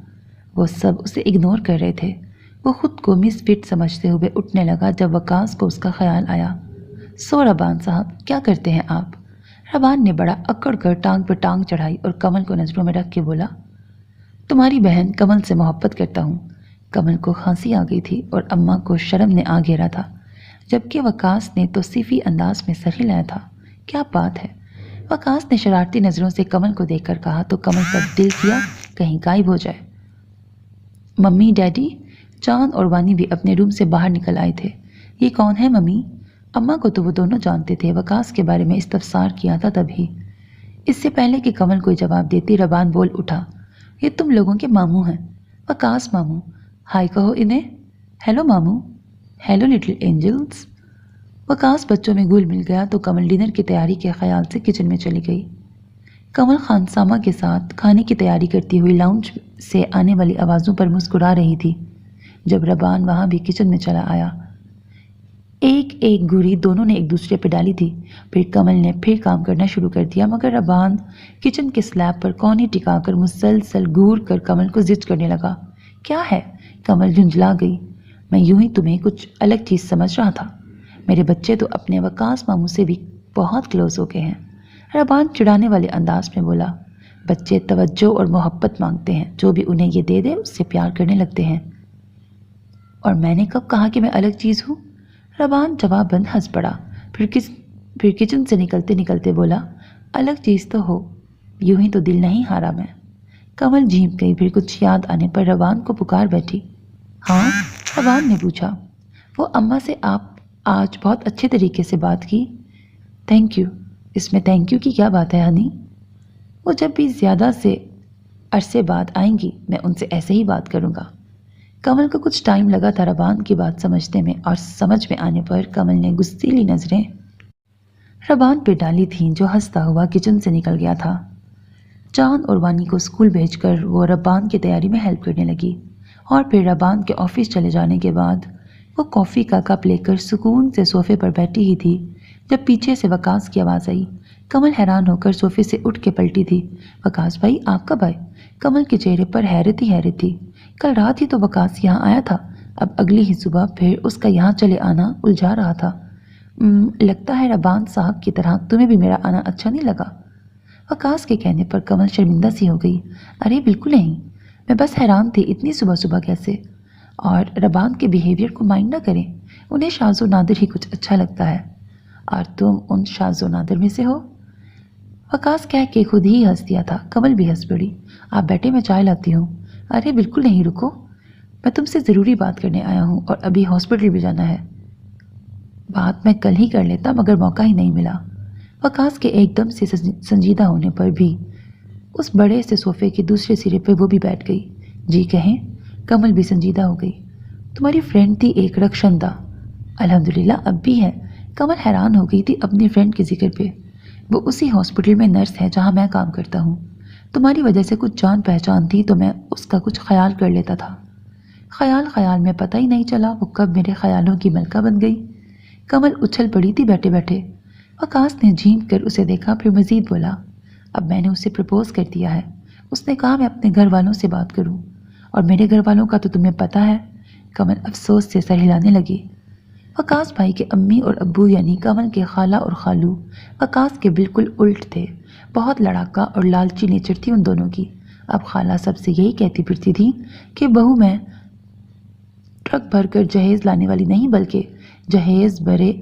وہ سب اسے اگنور کر رہے تھے۔ وہ خود کو مس فٹ سمجھتے ہوئے اٹھنے لگا جب وقاص کو اس کا خیال آیا۔ سو ربان صاحب کیا کرتے ہیں آپ؟ ربان نے بڑا اکڑ کر ٹانگ پر ٹانگ چڑھائی اور کمل کو نظروں میں رکھ کے بولا، تمہاری بہن کمل سے محبت کرتا ہوں۔ کمل کو کھانسی آ گئی تھی اور اماں کو شرم نے آ گھیرا تھا، جبکہ وقاص نے توصیفی انداز میں سر ہلایا تھا۔ کیا بات ہے؟ وقاص نے شرارتی نظروں سے کمل کو دیکھ کر کہا تو کمل کا دل کیا کہیں غائب ہو جائے۔ ممی ڈیڈی، جان اور وانی بھی اپنے روم سے باہر نکل آئے تھے۔ یہ کون ہے ممی؟ اماں کو تو وہ دونوں جانتے تھے، وقاص کے بارے میں استفسار کیا تھا تبھی۔ اس سے پہلے کہ کمل کوئی جواب دیتی ربان بول اٹھا، یہ تم لوگوں کے ماموں ہیں، وقاص ماموں، ہائی کہو انہیں۔ ہیلو ماموں۔ Hello little angels. وقاص بچوں میں گھل مل گیا تو کمل ڈنر کی تیاری کے خیال سے کچن میں چلی گئی۔ کمل خانسامہ کے ساتھ کھانے کی تیاری کرتی ہوئی لاؤنج سے آنے والی آوازوں پر مسکرا رہی تھی۔ جب ربان وہاں بھی کچن میں چلا آیا۔ ایک ایک گوری دونوں نے ایک دوسرے پہ ڈالی تھی۔ پھر کمل نے پھر کام کرنا شروع کر دیا، مگر ربان کچن کے سلیب پر کونے ٹکا کر مسلسل گور کر کمل کو زج کرنے لگا۔ کیا ہے؟ کمل جھنجھلا گئی۔ میں یوں ہی تمہیں کچھ الگ چیز سمجھ رہا تھا۔ میرے بچے تو اپنے وقاص ماموں سے بھی بہت کلوز ہو گئے ہیں، ربان چڑھانے والے انداز میں بولا۔ بچے توجہ اور محبت مانگتے ہیں، جو بھی انہیں یہ دے دے اس سے پیار کرنے لگتے ہیں۔ اور میں نے کب کہا کہ میں الگ چیز ہوں؟ ربان جواب بند ہنس پڑا، پھر کچن سے نکلتے نکلتے بولا، الگ چیز تو ہو، یوں ہی تو دل نہیں ہارا میں۔ کمل جھینپ گئی، پھر کچھ یاد آنے پر ربان کو پکار بیٹھی۔ ہاں؟ ربان نے پوچھا۔ وہ اماں سے آپ آج بہت اچھے طریقے سے بات کی۔ Thank you. اس میں تھینک یو کی کیا بات ہے ہنی؟ وہ جب بھی زیادہ سے عرصے بعد آئیں گی میں ان سے ایسے ہی بات کروں گا۔ کمل کو کچھ ٹائم لگا تھا ربان کی بات سمجھنے میں، اور سمجھ میں آنے پر کمل نے غصیلی نظریں ربان پہ ڈالی تھیں، جو ہنستا ہوا کچن سے نکل گیا تھا۔ جان اور وانی کو اسکول بھیج کر وہ ربان کی تیاری میں ہیلپ کرنے لگی، اور پھر ربان کے آفس چلے جانے کے بعد وہ کافی کا کپ لے کر سکون سے صوفے پر بیٹھی ہی تھی جب پیچھے سے وقاص کی آواز آئی۔ کمل حیران ہو کر صوفے سے اٹھ کے پلٹی تھی۔ وقاص بھائی آپ کب آئے؟ کمل کے چہرے پر حیرت ہی حیرت تھی۔ کل رات ہی تو وقاص یہاں آیا تھا، اب اگلی ہی صبح پھر اس کا یہاں چلے آنا الجھا رہا تھا۔ لگتا ہے ربان صاحب کی طرح تمہیں بھی میرا آنا اچھا نہیں لگا۔ وقاص کے کہنے پر کمل شرمندہ سی ہو گئی۔ ارے بالکل نہیں، میں بس حیران تھی اتنی صبح صبح کیسے۔ اور ربان کے بیہیویئر کو مائنڈ نہ کریں، انہیں شاذ و نادر ہی کچھ اچھا لگتا ہے، اور تم ان شاذ و نادر میں سے ہو۔ وقاص کہہ کے خود ہی ہنس دیا تھا۔ کمل بھی ہنس پڑی۔ آپ بیٹھے، میں چائے لاتی ہوں۔ ارے بالکل نہیں، رکو، میں تم سے ضروری بات کرنے آیا ہوں اور ابھی ہاسپٹل بھی جانا ہے۔ بات میں کل ہی کر لیتا مگر موقع ہی نہیں ملا۔ وقاص کے ایک دم سے سنجیدہ ہونے پر بھی اس بڑے سے صوفے کے دوسرے سرے پہ وہ بھی بیٹھ گئی۔ جی کہیں؟ کمل بھی سنجیدہ ہو گئی۔ تمہاری فرینڈ تھی ایک رخشندہ؟ الحمدللہ اب بھی ہے۔ کمل حیران ہو گئی تھی اپنی فرینڈ کے ذکر پہ۔ وہ اسی ہاسپٹل میں نرس ہے جہاں میں کام کرتا ہوں۔ تمہاری وجہ سے کچھ جان پہچان تھی تو میں اس کا کچھ خیال کر لیتا تھا۔ خیال میں پتہ ہی نہیں چلا وہ کب میرے خیالوں کی ملکہ بن گئی۔ کمل اچھل پڑی تھی بیٹھے بیٹھے۔ وقاص نے جھینک کر اسے دیکھا، پھر مزید بولا، اب میں نے اسے پرپوز کر دیا ہے۔ اس نے کہا میں اپنے گھر والوں سے بات کروں، اور میرے گھر والوں کا تو تمہیں پتہ ہے۔ کمل افسوس سے سر ہلانے لگی۔ وقاص بھائی کے امی اور ابو یعنی کمل کے خالہ اور خالو وقاص کے بالکل الٹ تھے۔ بہت لڑاکا اور لالچی نیچر تھی ان دونوں کی۔ اب خالہ سب سے یہی کہتی پھرتی تھی کہ بہو میں ٹرک بھر کر جہیز لانے والی نہیں بلکہ جہیز بھرے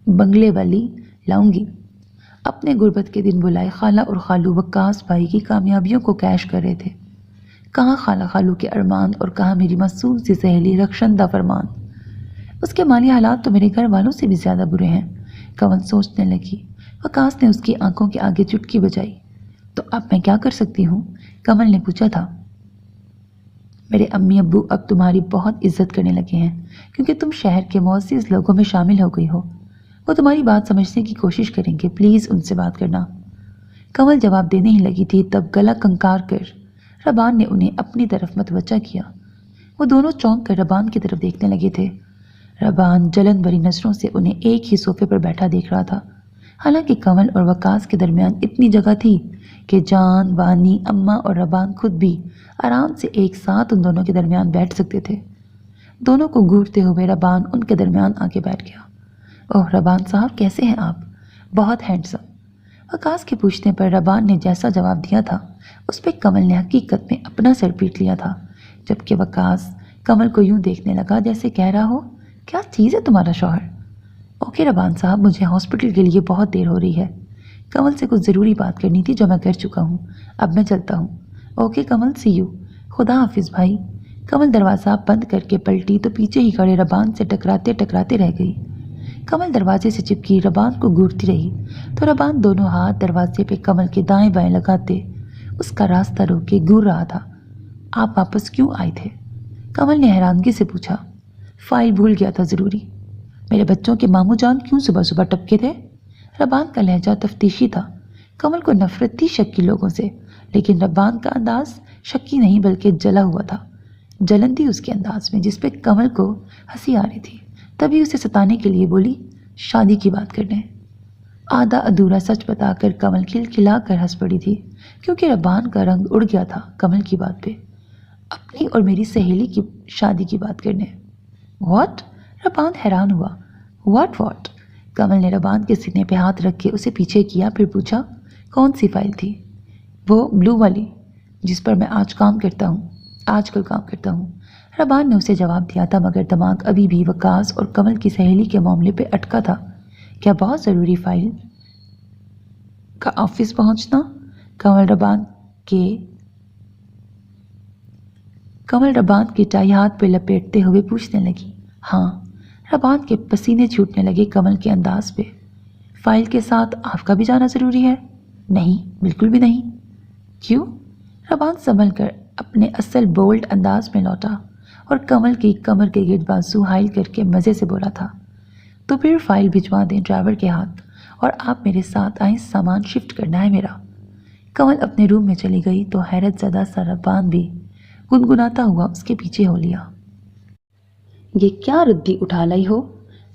بنگلے والی لاؤں گی۔ اپنے غربت کے دن بلائے خالہ اور خالو وقاص بھائی کی کامیابیوں کو کیش کر رہے تھے۔ کہاں خالہ خالو کے ارمان اور کہاں میری معصوم سی سہیلی رخشندہ فرمان۔ اس کے مالی حالات تو میرے گھر والوں سے بھی زیادہ برے ہیں، کمل سوچنے لگی۔ وقاص نے اس کی آنکھوں کے آگے چٹکی بجائی۔ تو اب میں کیا کر سکتی ہوں؟ کمل نے پوچھا تھا۔ میرے امی ابو اب تمہاری بہت عزت کرنے لگے ہیں کیونکہ تم شہر کے معزز لوگوں میں شامل ہو گئی ہو۔ وہ تمہاری بات سمجھنے کی کوشش کریں گے، پلیز ان سے بات کرنا۔ کمل جواب دینے ہی لگی تھی تب گلا کنکار کر ربان نے انہیں اپنی طرف متوجہ کیا۔ وہ دونوں چونک کر ربان کی طرف دیکھنے لگے تھے۔ ربان جلن بھری نظروں سے انہیں ایک ہی صوفے پر بیٹھا دیکھ رہا تھا۔ حالانکہ کمل اور وقاص کے درمیان اتنی جگہ تھی کہ جان، وانی، اماں اور ربان خود بھی آرام سے ایک ساتھ ان دونوں کے درمیان بیٹھ سکتے تھے۔ دونوں کو گھورتے ہوئے ربان ان کے درمیان آ کے بیٹھ گیا۔ اوہ ربان صاحب کیسے ہیں آپ؟ بہت ہینڈسم۔ وقاص کے پوچھنے پر ربان نے جیسا جواب دیا تھا اس پہ کمل نے حقیقت میں اپنا سر پیٹ لیا تھا، جبکہ وقاص کمل کو یوں دیکھنے لگا جیسے کہہ رہا ہو، کیا چیز ہے تمہارا شوہر؟ اوکے ربان صاحب، مجھے ہاسپٹل کے لیے بہت دیر ہو رہی ہے۔ کمل سے کچھ ضروری بات کرنی تھی جو میں کر چکا ہوں، اب میں چلتا ہوں۔ Okay Kamal, see you. خدا حافظ بھائی۔ کمل دروازہ بند کر کے پلٹی تو پیچھے ہی کھڑے ربان سے ٹکراتے ٹکراتے رہ گئی۔ کمل دروازے سے چپکی ربان کو گھورتی رہی تو ربان دونوں ہاتھ دروازے پہ کمل کے دائیں بائیں لگاتے اس کا راستہ روک کے گھور رہا تھا۔ آپ واپس کیوں آئے تھے؟ کمل نے حیرانگی سے پوچھا۔ فائل بھول گیا تھا ضروری۔ میرے بچوں کے ماموں جان کیوں صبح صبح ٹپکے تھے؟ ربان کا لہجہ تفتیشی تھا۔ کمل کو نفرت تھی شکی لوگوں سے، لیکن ربان کا انداز شکی نہیں بلکہ جلا ہوا تھا۔ جلن تھی اس کے انداز میں جس پہ کمل کو ہنسی آ رہی تھی۔ تبھی اسے ستانے کے لیے بولی، شادی کی بات کرنے۔ آدھا ادھورا سچ بتا کر کمل کھلکھلا کر ہنس پڑی تھی، کیونکہ ربان کا رنگ اڑ گیا تھا کمل کی بات پہ، اپنی اور میری سہیلی کی شادی کی بات کرنے۔ واٹ؟ ربان حیران ہوا۔ واٹ؟ کمل نے ربان کے سینے پہ ہاتھ رکھ کے اسے پیچھے کیا، پھر پوچھا، کون سی فائل تھی؟ وہ بلو والی جس پر میں آج کل کام کرتا ہوں۔ ربان نے اسے جواب دیا تھا، مگر دماغ ابھی بھی وکاس اور کمل کی سہیلی کے معاملے پہ اٹکا تھا۔ کیا بہت ضروری فائل کا آفس پہنچنا؟ کمل ربان کی ٹائی ہاتھ پہ لپیٹتے ہوئے پوچھنے لگی۔ ہاں۔ ربان کے پسینے چھوٹنے لگے کمل کے انداز پہ۔ فائل کے ساتھ آپ کا بھی جانا ضروری ہے؟ نہیں، بالکل بھی نہیں۔ کیوں؟ ربان سنبھل کر اپنے اصل بولڈ انداز میں لوٹا اور کمل کی کمر کے گرد بازو حائل کر کے مزے سے بولا تھا، تو پھر فائل بھجوا دیں ڈرائیور کے ہاتھ اور آپ میرے ساتھ آئیں، سامان شفٹ کرنا ہے میرا۔ کمل اپنے روم میں چلی گئی تو حیرت زدہ سا ربان بھی گنگناتا ہوا اس کے پیچھے ہو لیا۔ یہ کیا ردی اٹھا لائی ہو؟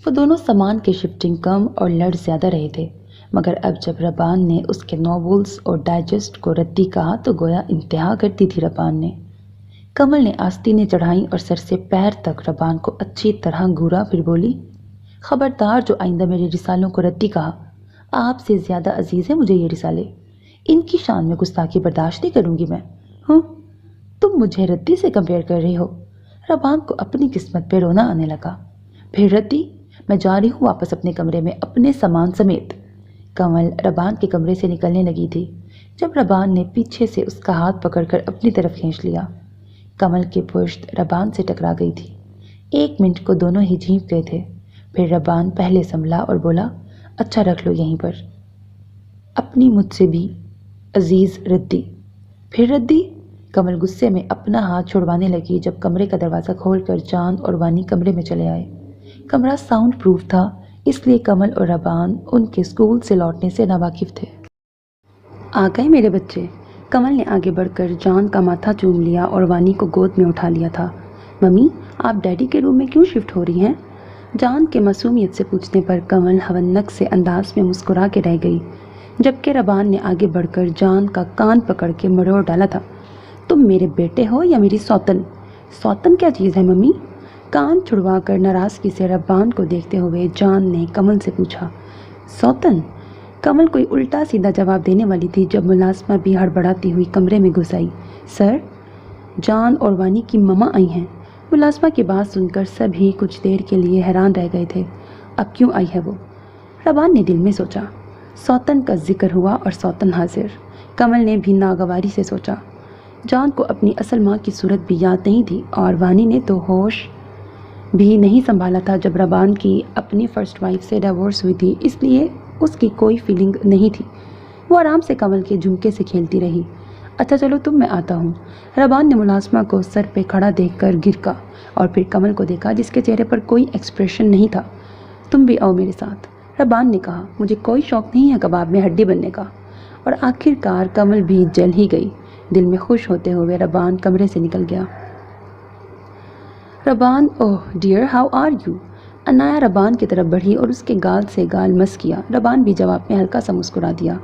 وہ دونوں سامان کے شفٹنگ کم اور لڑ زیادہ رہے تھے، مگر اب جب ربان نے اس کے ناولز اور ڈائجسٹ کو ردی کہا تو گویا انتہا کر دی تھی ربان نے۔ کمل نے آستینیں چڑھائیں اور سر سے پیر تک ربان کو اچھی طرح گھورا، پھر بولی، خبردار جو آئندہ میرے رسالوں کو ردی کہا، آپ سے زیادہ عزیز ہیں مجھے یہ رسالے، ان کی شان میں گستاخی برداشت نہیں کروں گی میں۔ ہوں، تم مجھے ردی سے کمپیئر کر رہی ہو؟ ربان کو اپنی قسمت پہ رونا آنے لگا۔ پھر ردی؟ میں جا رہی ہوں واپس اپنے کمرے میں اپنے سامان سمیت۔ کمل ربان کے کمرے سے نکلنے لگی تھی جب ربان نے پیچھے سے اس کا ہاتھ پکڑ کر اپنی طرف کھینچ لیا۔ کمل کی پشت ربان سے ٹکرا گئی تھی۔ 1 منٹ کو دونوں ہی جھینپ گئے تھے، پھر ربان پہلے سنبھلا اور بولا، اچھا رکھ لو یہیں پر اپنی مجھ سے بھی عزیز ردی۔ پھر ردی؟ کمل غصے میں اپنا ہاتھ چھڑوانے لگی جب کمرے کا دروازہ کھول کر جان اور وانی کمرے میں چلے آئے۔ کمرہ ساؤنڈ پروف تھا، اس لیے کمل اور ربان ان کے اسکول سے لوٹنے سے ناواقف تھے۔ آ گئے میرے بچے؟ کمل نے آگے بڑھ کر جان کا ماتھا چوم لیا اور وانی کو گود میں اٹھا لیا تھا۔ ممی، آپ ڈیڈی کے روم میں کیوں شفٹ ہو رہی ہیں؟ جان کے معصومیت سے پوچھنے پر کمل ہونک سے انداز میں مسکرا کے رہ گئی، جبکہ ربان نے آگے بڑھ کر جان کا کان پکڑ کے مروڑ ڈالا تھا۔ تم میرے بیٹے ہو یا میری سوتن؟ سوتن کیا چیز ہے ممی؟ کان چھڑوا کر ناراضگی سے ربان کو دیکھتے ہوئے جان نے کمل سے پوچھا۔ سوتن؟ کمل کوئی الٹا سیدھا جواب دینے والی تھی جب ملازمہ بھی ہڑبڑاتی ہوئی کمرے میں گھس آئی۔ سر، جان اور وانی کی مما آئی ہیں۔ ملازمہ کی بات سن کر سبھی کچھ دیر کے لیے حیران رہ گئے تھے۔ اب کیوں آئی ہے وہ؟ ربان نے دل میں سوچا۔ سوتن کا ذکر ہوا اور سوتن حاضر۔ کمل نے بھی ناگواری سے سوچا۔ جان کو اپنی اصل ماں کی صورت بھی یاد نہیں تھی اور وانی نے تو ہوش بھی نہیں سنبھالا تھا جب ربان کی اپنی فرسٹ وائف سے ڈیورس ہوئی تھی، اس لیے اس کی کوئی فیلنگ نہیں تھی۔ وہ آرام سے کمل کے جھمکے سے کھیلتی رہی۔ اچھا چلو تم، میں آتا ہوں۔ ربان نے ملازمہ کو سر پہ کھڑا دیکھ کر گرکا اور پھر کمل کو دیکھا جس کے چہرے پر کوئی ایکسپریشن نہیں تھا۔ تم بھی آؤ میرے ساتھ، ربان نے کہا، مجھے کوئی شوق نہیں ہے کباب میں ہڈی بننے کا۔ اور آخر کار کمل بھی جل ہی گئی۔ دل میں خوش ہوتے ہوئے ربان کمرے سے نکل گیا۔ Ruban, oh dear, how are you? Anaya Ruban کی طرف بڑھی اور اس کے گال سے گال مس کیا۔ ربان بھی جواب میں ہلکا سا مسکرا دیا۔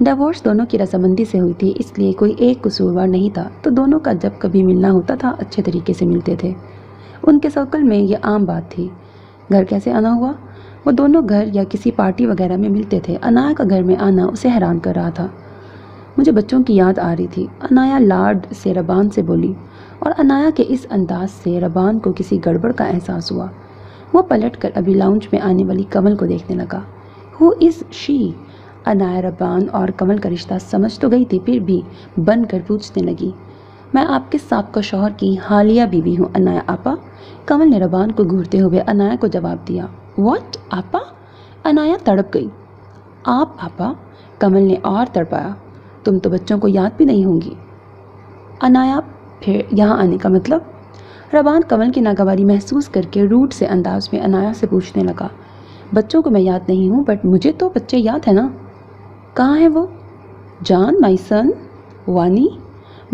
ڈیورس دونوں کی رضامندی سے ہوئی تھی، اس لیے کوئی ایک قصوروار نہیں تھا، تو دونوں کا جب کبھی ملنا ہوتا تھا اچھے طریقے سے ملتے تھے۔ ان کے سرکل میں یہ عام بات تھی۔ گھر کیسے آنا ہوا؟ وہ دونوں گھر یا کسی پارٹی وغیرہ میں ملتے تھے۔ انایا کا گھر میں آنا اسے حیران کر رہا تھا۔ مجھے بچوں کی یاد آ رہی تھی، انایا لاڈ سے ربان سے بولی، اور انایا کے اس انداز سے ربان کو کسی گڑبڑ کا احساس ہوا۔ وہ پلٹ کر ابھی لاؤنج میں آنے والی کمل کو دیکھنے لگا۔ ہو از شی؟ انایا ربان اور کمل کا رشتہ سمجھ تو گئی تھی، پھر بھی بن کر پوچھنے لگی۔ میں آپ کے سابقہ شوہر کی حالیہ بیوی ہوں انایا آپا۔ کمل نے ربان کو گھورتے ہوئے انایا کو جواب دیا۔ واٹ آپا؟ انایا تڑپ گئی۔ آپ آپا؟ کمل نے اور تڑپایا۔ تم تو بچوں کو یاد بھی نہیں ہوں گی۔ انایا، پھر یہاں آنے کا مطلب؟ ربان کمل کی ناگواری محسوس کر کے روٹ سے انداز میں انایا سے پوچھنے لگا۔ بچوں کو میں یاد نہیں ہوں، بٹ مجھے تو بچے یاد ہیں نا۔ کہاں ہیں وہ؟ جان، مائی سن، وانی؟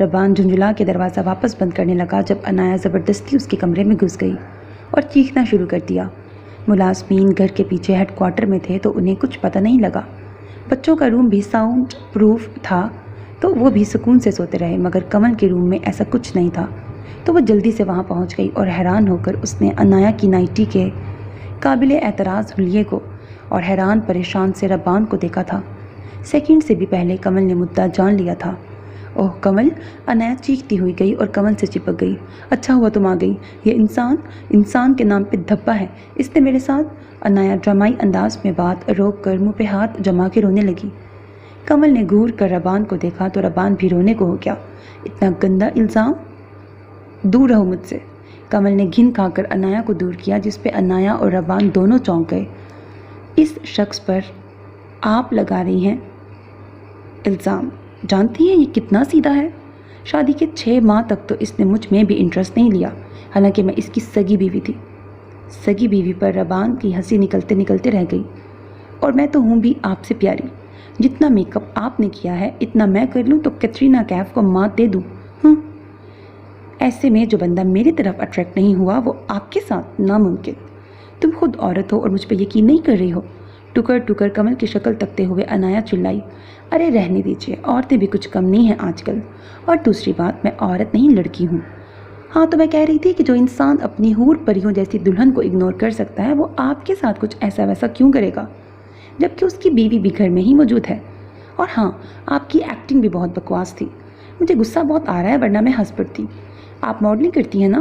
ربان جھنجھلا کے دروازہ واپس بند کرنے لگا جب عنایا زبردستی اس کے کمرے میں گھس گئی اور چیخنا شروع کر دیا۔ ملازمین گھر کے پیچھے ہیڈ کوارٹر میں تھے تو انہیں کچھ پتہ نہیں لگا۔ بچوں کا روم بھی ساؤنڈ پروف تھا تو وہ بھی سکون سے سوتے رہے، مگر کمل کے روم میں ایسا کچھ نہیں تھا تو وہ جلدی سے وہاں پہنچ گئی اور حیران ہو کر اس نے عنایا کی نائٹی کے قابل اعتراض حلیے کو اور حیران پریشان سے ربان کو دیکھا تھا۔ سیکنڈ سے بھی پہلے کمل نے مدعا جان لیا تھا۔ اوہ کمل! عنایا چیختی ہوئی گئی اور کمل سے چپک گئی۔ اچھا ہوا تم آ گئی، یہ انسان کے نام پہ دھبا ہے، اس نے میرے ساتھ۔ عنایا ڈرامائی انداز میں بات روک کر منہ پہ ہاتھ جما کے رونے لگی۔ کمل نے گھور کر ربان کو دیکھا تو ربان بھی رونے کو ہو گیا۔ اتنا گندا الزام! دور رہو مجھ سے۔ کمل نے گھن کھا کر عنایا کو دور کیا، جس پہ عنایا اور ربان دونوں چونک گئے۔ اس شخص پر آپ لگا رہی ہیں الزام، جانتی ہیں یہ کتنا سیدھا ہے؟ شادی کے 6 ماہ تک تو اس نے مجھ میں بھی انٹرسٹ نہیں لیا، حالانکہ میں اس کی سگی بیوی تھی۔ سگی بیوی پر ربان کی ہنسی نکلتے نکلتے رہ گئی۔ اور میں تو ہوں بھی آپ سے پیاری، جتنا میک اپ آپ نے کیا ہے اتنا میں کر لوں تو کیٹرینہ کیف کو مات دے دوں۔ ایسے میں جو بندہ میری طرف اٹریکٹ نہیں ہوا وہ آپ کے ساتھ ناممکن۔ تم خود عورت ہو اور مجھ پہ یقین نہیں کر رہی ہو۔ ٹکر ٹکر کمل کی شکل تکتے ہوئے عنایا چلائی، ارے رہنے دیجیے، عورتیں بھی کچھ کم نہیں ہیں آج کل، اور دوسری بات میں عورت نہیں لڑکی ہوں۔ ہاں تو میں کہہ رہی تھی کہ جو انسان اپنی حور پریوں جیسی دلہن کو اگنور کر سکتا ہے وہ آپ کے ساتھ کچھ ایسا ویسا کیوں کرے گا، جبکہ اس کی بیوی بھی گھر میں ہی موجود ہے۔ اور ہاں، آپ کی ایکٹنگ بھی بہت بکواس تھی، مجھے غصہ بہت آ رہا ہے ورنہ میں ہنس پڑتی۔ آپ ماڈلنگ کرتی ہیں نا،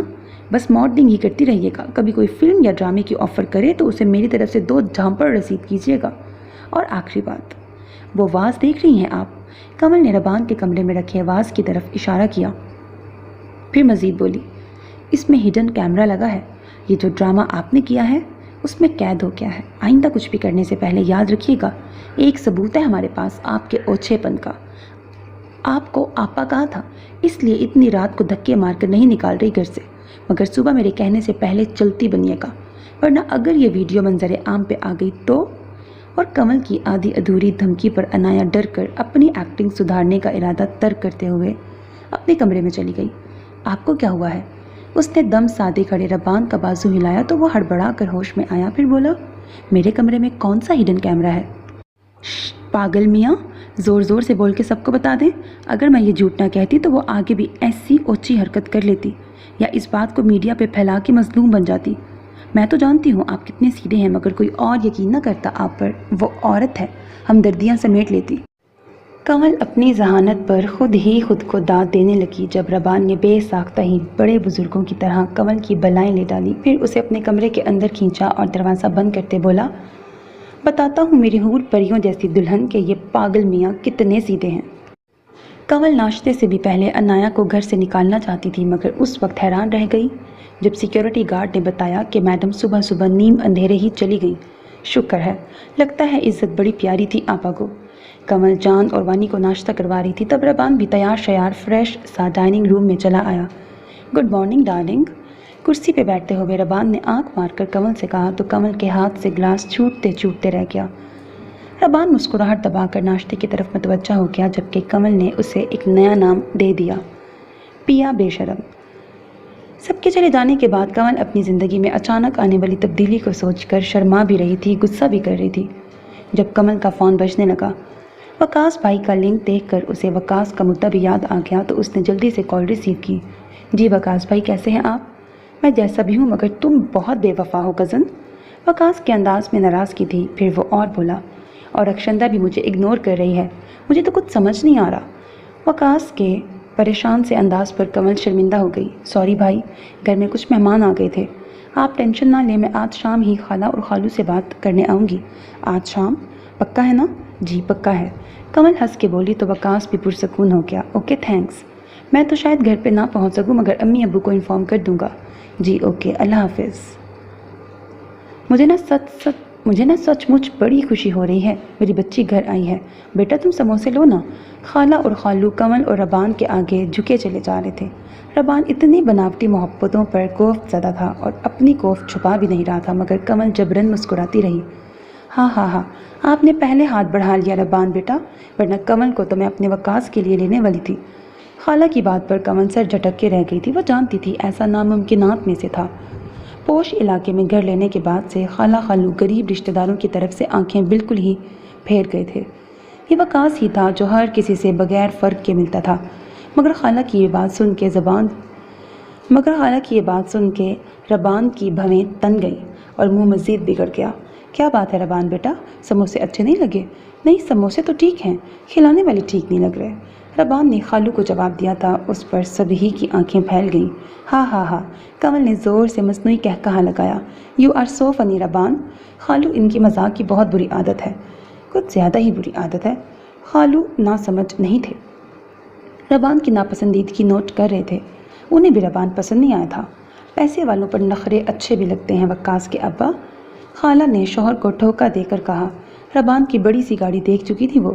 بس ماڈلنگ ہی کرتی رہیے گا، کبھی کوئی فلم یا ڈرامے کی آفر کرے تو اسے میری طرف سے 2 جھامپڑ رسید کیجیے گا۔ اور آخری بات، وہ واز دیکھ رہی ہیں آپ؟ کمل نے ربان کے کمرے میں رکھے واز کی طرف اشارہ کیا، پھر مزید بولی، اس میں ہڈن کیمرہ لگا ہے، یہ جو ڈرامہ آپ نے کیا ہے اس میں قید ہو گیا ہے۔ آئندہ کچھ بھی کرنے سے پہلے یاد رکھیے گا، ایک ثبوت ہے ہمارے پاس آپ کے اوچھے پن کا۔ آپ کو آپا کہا تھا، اس لیے اتنی رات کو دھکے مار کر نہیں نکال رہی گھر سے، مگر صبح میرے کہنے سے پہلے چلتی بنیے گا، ورنہ اگر یہ ویڈیو منظر عام پہ آ گئی تو۔ اور کمل کی آدھی ادھوری دھمکی پر عنایا ڈر کر اپنی ایکٹنگ سدھارنے کا ارادہ ترک کرتے ہوئے اپنے کمرے میں چلی گئی۔ آپ کو کیا ہوا ہے؟ اس نے دم سادے کھڑے ربان کا بازو ہلایا تو وہ ہڑبڑا کر ہوش میں آیا، پھر بولا، میرے کمرے میں کون سا ہڈن کیمرہ ہے؟ پاگل میاں، زور زور سے بول کے سب کو بتا دیں، اگر میں یہ جھوٹ نہ کہتی تو وہ آگے بھی ایسی اوچی حرکت کر لیتی یا اس بات کو میڈیا پہ پھیلا کے مظلوم بن جاتی۔ میں تو جانتی ہوں آپ کتنے سیدھے ہیں، مگر کوئی اور یقین نہ کرتا آپ پر، وہ عورت ہے، ہمدردیاں سمیٹ لیتی۔ کمل اپنی ذہانت پر خود ہی خود کو داد دینے لگی جب ربان نے بے ساختہ ہی بڑے بزرگوں کی طرح کمل کی بلائیں لے ڈالی، پھر اسے اپنے کمرے کے اندر کھینچا اور دروازہ بند کرتے بولا، بتاتا ہوں میری حور پریوں جیسی دلہن کہ یہ پاگل میاں کتنے سیدھے ہیں۔ کمل ناشتے سے بھی پہلے عنایا کو گھر سے نکالنا چاہتی تھی، مگر اس وقت حیران رہ گئی جب سیکیورٹی گارڈ نے بتایا کہ میڈم صبح صبح نیم اندھیرے ہی چلی گئی۔ شکر ہے، لگتا ہے عزت بڑی پیاری تھی آپا کو۔ کمل جان اور وانی کو ناشتہ کروا رہی تھی تب ربان بھی تیار شیار فریش سا ڈائننگ روم میں چلا آیا۔ Good morning darling. کرسی پہ بیٹھتے ہوئے ربان نے آنکھ مار کر کمل سے کہا تو کمل کے ہاتھ سے گلاس چھوٹتے چھوٹتے رہ گیا۔ ربان مسکراہٹ دبا کر ناشتے کی طرف متوجہ ہو گیا، جبکہ کمل نے اسے ایک نیا نام دے دیا، پیا بے شرم۔ سب کے چلے جانے کے بعد کمل اپنی زندگی میں اچانک آنے والی تبدیلی کو سوچ کر شرما بھی رہی تھی، غصہ بھی کر رہی تھی۔ جب کمل کا فون بجنے لگا، وکاس بھائی کا لنک دیکھ کر اسے وکاس کا مدعا بھی یاد آ گیا تو اس نے جلدی سے کال ریسیو کی۔ جی وکاس بھائی، کیسے ہیں آپ؟ میں جیسا بھی ہوں، مگر تم بہت بے وفا ہو کزن۔ وکاس کے انداز میں ناراضگی تھی، پھر وہ اور بولا، اور اکشندہ بھی مجھے اگنور کر رہی ہے، مجھے تو کچھ سمجھ نہیں آ رہا۔ وکاس کے پریشان سے انداز پر کمل شرمندہ ہو گئی۔ سوری بھائی، گھر میں کچھ مہمان آ گئے تھے، آپ ٹینشن نہ لیں، میں آج شام ہی خالہ اور خالو سے بات کرنے آؤں گی۔ آج شام؟ پکا ہے نا؟ جی پکا ہے، کمل ہنس کے بولی تو وکاس بھی پرسکون ہو گیا۔ اوکے تھینکس، میں تو شاید گھر پہ نہ پہنچ سکوں، مگر امی ابو کو انفارم کر دوں گا۔ جی اوکے، اللہ حافظ۔ مجھے نا سچ مچ بڑی خوشی ہو رہی ہے، میری بچی گھر آئی ہے۔ بیٹا تم سموسے لو نا۔ خالہ اور خالو کمل اور ربان کے آگے جھکے چلے جا رہے تھے۔ ربان اتنی بناوٹی محبتوں پر کوفت زدہ تھا اور اپنی کوفت چھپا بھی نہیں رہا تھا، مگر کمل جبرن مسکراتی رہی۔ ہاں ہاں ہاں، آپ نے پہلے ہاتھ بڑھا لیا ربان بیٹا، ورنہ کمل کو تو میں اپنے وکاس کے لیے لینے والی تھی۔ خالہ کی بات پر کمل سر جھٹک کے رہ گئی تھی۔ وہ جانتی تھی ایسا ناممکنات میں سے تھا۔ پوش علاقے میں گھر لینے کے بعد سے خالہ خالو غریب رشتہ داروں کی طرف سے آنکھیں بالکل ہی پھیر گئے تھے۔ یہ وقاص ہی تھا جو ہر کسی سے بغیر فرق کے ملتا تھا، مگر خالہ کی یہ بات سن کے ربان کی بھویں تن گئی اور منہ مزید بگڑ گیا۔ کیا بات ہے ربان بیٹا، سموسے اچھے نہیں لگے؟ نہیں، سموسے تو ٹھیک ہیں، کھلانے والے ٹھیک نہیں لگ رہے۔ ربان نے خالو کو جواب دیا تھا۔ اس پر سبھی کی آنکھیں پھیل گئیں۔ ہاں ہاں ہاں، کمل نے زور سے مصنوعی قہقہا لگایا۔ یو آر سو فنی ربان۔ خالو، ان کی مذاق کی بہت بری عادت ہے، کچھ زیادہ ہی بری عادت ہے۔ خالو نا سمجھ نہیں تھے، ربان کی ناپسندیدگی نوٹ کر رہے تھے۔ انہیں بھی ربان پسند نہیں آیا تھا۔ پیسے والوں پر نخرے اچھے بھی لگتے ہیں وقاص کے ابا، خالہ نے شوہر کو ٹھوکا دے کر کہا۔ ربان کی بڑی سی گاڑی دیکھ چکی تھی وہ۔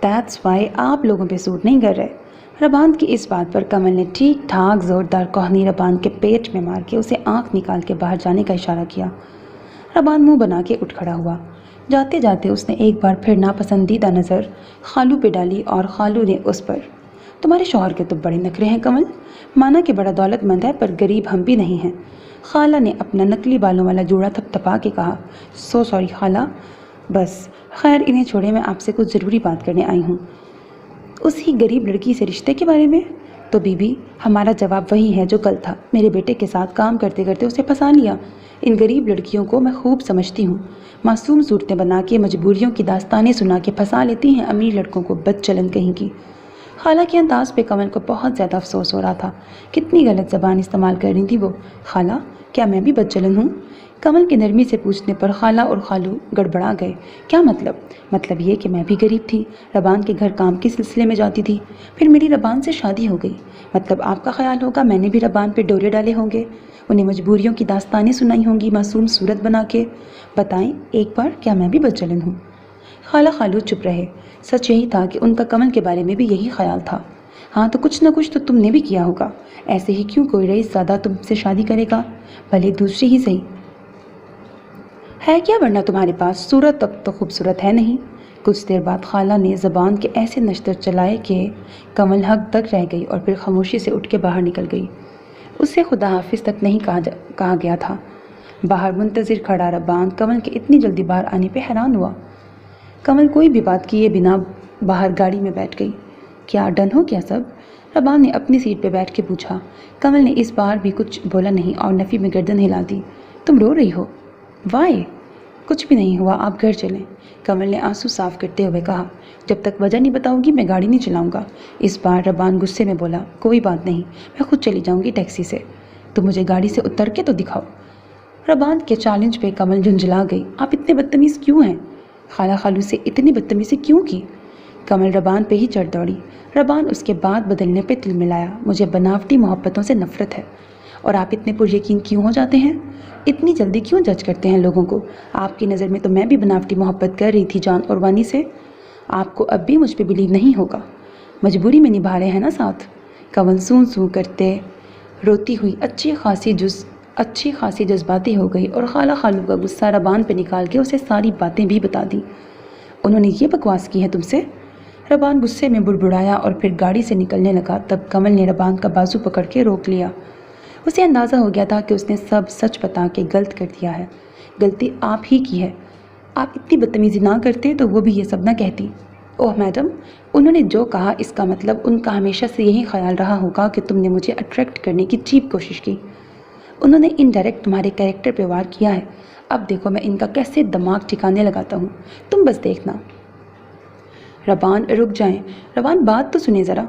دیٹس وائی آپ لوگوں پہ سوٹ نہیں کر رہے۔ ربان کی اس بات پر کمل نے ٹھیک ٹھاک زوردار کوہنی ربان کے پیٹ میں مار کے اسے آنکھ نکال کے باہر جانے کا اشارہ کیا۔ ربان منہ بنا کے اٹھ کھڑا ہوا۔ جاتے جاتے اس نے ایک بار پھر ناپسندیدہ نظر خالو پہ ڈالی اور خالو نے اس پر۔ تمہارے شوہر کے تو بڑے نخرے ہیں کمل، مانا کہ بڑا دولت مند ہے پر غریب ہم بھی نہیں ہیں۔ خالہ نے اپنا نکلی بالوں والا جوڑا تھپ تھپا کے کہا۔ سو سوری خالہ، بس خیر انہیں چھوڑے، میں آپ سے کچھ ضروری بات کرنے آئی ہوں۔ اسی غریب لڑکی سے رشتے کے بارے میں؟ تو بی بی، ہمارا جواب وہی ہے جو کل تھا۔ میرے بیٹے کے ساتھ کام کرتے کرتے اسے پھنسا لیا۔ ان غریب لڑکیوں کو میں خوب سمجھتی ہوں، معصوم صورتیں بنا کے مجبوریوں کی داستانیں سنا کے پھنسا لیتی ہیں امیر لڑکوں کو، بد چلن کہیں کی۔ خالہ کے انداز پہ کمل کو بہت زیادہ افسوس ہو رہا تھا۔ کتنی غلط زبان استعمال کر رہی تھی وہ۔ خالہ، کیا میں بھی بد چلن ہوں؟ کمل کے نرمی سے پوچھنے پر خالہ اور خالو گڑبڑا گئے۔ کیا مطلب؟ مطلب یہ کہ میں بھی غریب تھی، ربان کے گھر کام کے سلسلے میں جاتی تھی، پھر میری ربان سے شادی ہو گئی۔ مطلب آپ کا خیال ہوگا میں نے بھی ربان پہ ڈورے ڈالے ہوں گے، انہیں مجبوریوں کی داستانیں سنائی ہوں گی معصوم صورت بنا کے۔ بتائیں ایک بار، کیا میں بھی بد چلن ہوں؟ خالہ خالو چپ رہے۔ سچ یہی تھا کہ ان کا کمل کے بارے میں بھی یہی خیال تھا۔ ہاں تو کچھ نہ کچھ تو تم نے بھی کیا ہوگا، ایسے ہی کیوں کوئی رئیس زیادہ تم سے شادی کرے گا، بھلے دوسری ہی صحیح ہے کیا، ورنہ تمہارے پاس صورت تک تو خوبصورت ہے نہیں۔ کچھ دیر بعد خالہ نے زبان کے ایسے نشتر چلائے کہ کمل حق تک رہ گئی اور پھر خاموشی سے اٹھ کے باہر نکل گئی۔ اس سے خدا حافظ تک نہیں کہا گیا تھا۔ باہر منتظر کھڑا ربان کمل کے اتنی جلدی باہر آنے پہ حیران ہوا۔ کمل کوئی بھی بات کیے بنا باہر گاڑی میں بیٹھ گئی۔ کیا ڈن ہو کیا سب؟ ربان نے اپنی سیٹ پہ بیٹھ کے پوچھا۔ کمل نے اس بار بھی کچھ بولا نہیں اور نفی میں گردن ہلا دی۔ تم رو رہی ہو؟ وائی؟ کچھ بھی نہیں ہوا، آپ گھر چلیں، کمل نے آنسو صاف کرتے ہوئے کہا۔ جب تک وجہ نہیں بتاؤ گی میں گاڑی نہیں چلاؤں گا۔ اس بار ربان غصے میں بولا۔ کوئی بات نہیں، میں خود چلی جاؤں گی ٹیکسی سے، تو مجھے گاڑی سے اتر کے تو دکھاؤ۔ ربان کے چیلنج پہ کمل جھنجھلا گئی۔ آپ اتنے بدتمیز کیوں ہیں؟ خالہ خالو سے اتنی بدتمیزی کیوں کی؟ کمل ربان پہ ہی چڑھ دوڑی۔ ربان اس کے بات بدلنے پہ تل ملایا۔ مجھے بناوٹی محبتوں سے نفرت ہے، اور آپ اتنے پر یقین کیوں ہو جاتے ہیں؟ اتنی جلدی کیوں جج کرتے ہیں لوگوں کو؟ آپ کی نظر میں تو میں بھی بناوٹی محبت کر رہی تھی جان اور وانی سے۔ آپ کو اب بھی مجھ پہ بلیو نہیں ہوگا، مجبوری میں نبھا رہے ہیں نا ساتھ۔ کمل سون سون کرتے روتی ہوئی اچھی خاصی جذباتی ہو گئی اور خالہ خالو کا غصہ ربان پہ نکال کے اسے ساری باتیں بھی بتا دی۔ انہوں نے یہ بکواس کی ہے تم سے؟ ربان غصے میں بڑبڑایا اور پھر گاڑی سے نکلنے لگا۔ تب کمل نے ربان کا بازو پکڑ کے روک لیا۔ اسے اندازہ ہو گیا تھا کہ اس نے سب سچ بتا کے غلط کر دیا ہے۔ غلطی آپ ہی کی ہے، آپ اتنی بدتمیزی نہ کرتے تو وہ بھی یہ سب نہ کہتی۔ اوہ میڈم، انہوں نے جو کہا اس کا مطلب ان کا ہمیشہ سے یہی خیال رہا ہوگا کہ تم نے مجھے اٹریکٹ کرنے کی چیپ کوشش کی۔ انہوں نے انڈائریکٹ تمہارے کیریکٹر پہ وار کیا ہے۔ اب دیکھو میں ان کا کیسے دماغ ٹھکانے لگاتا ہوں، تم بس دیکھنا۔ ربان رک جائیں، ربان بات تو سنیں ذرا۔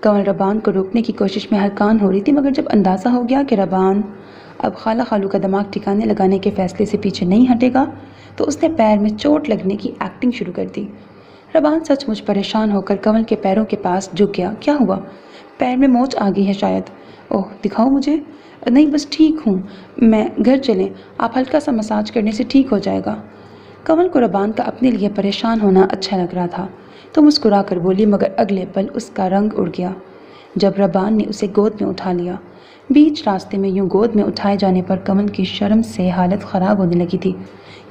کمل ربان کو روکنے کی کوشش میں ہلکان ہو رہی تھی، مگر جب اندازہ ہو گیا کہ ربان اب خالہ خالو کا دماغ ٹھکانے لگانے کے فیصلے سے پیچھے نہیں ہٹے گا تو اس نے پیر میں چوٹ لگنے کی ایکٹنگ شروع کر دی۔ ربان سچ مچ پریشان ہو کر کمل کے پیروں کے پاس جھک گیا۔ کیا ہوا؟ پیر میں موچ آ گئی ہے شاید۔ اوہ دکھاؤ مجھے۔ نہیں بس ٹھیک ہوں میں، گھر چلیں، آپ ہلکا سا مساج کرنے سے ٹھیک ہو جائے گا۔ کمل کو ربان کا اپنے لیے پریشان ہونا اچھا لگ رہا تھا تو مسکرا کر بولی، مگر اگلے پل اس کا رنگ اڑ گیا جب ربان نے اسے گود میں اٹھا لیا۔ بیچ راستے میں یوں گود میں اٹھائے جانے پر کمل کی شرم سے حالت خراب ہونے لگی تھی۔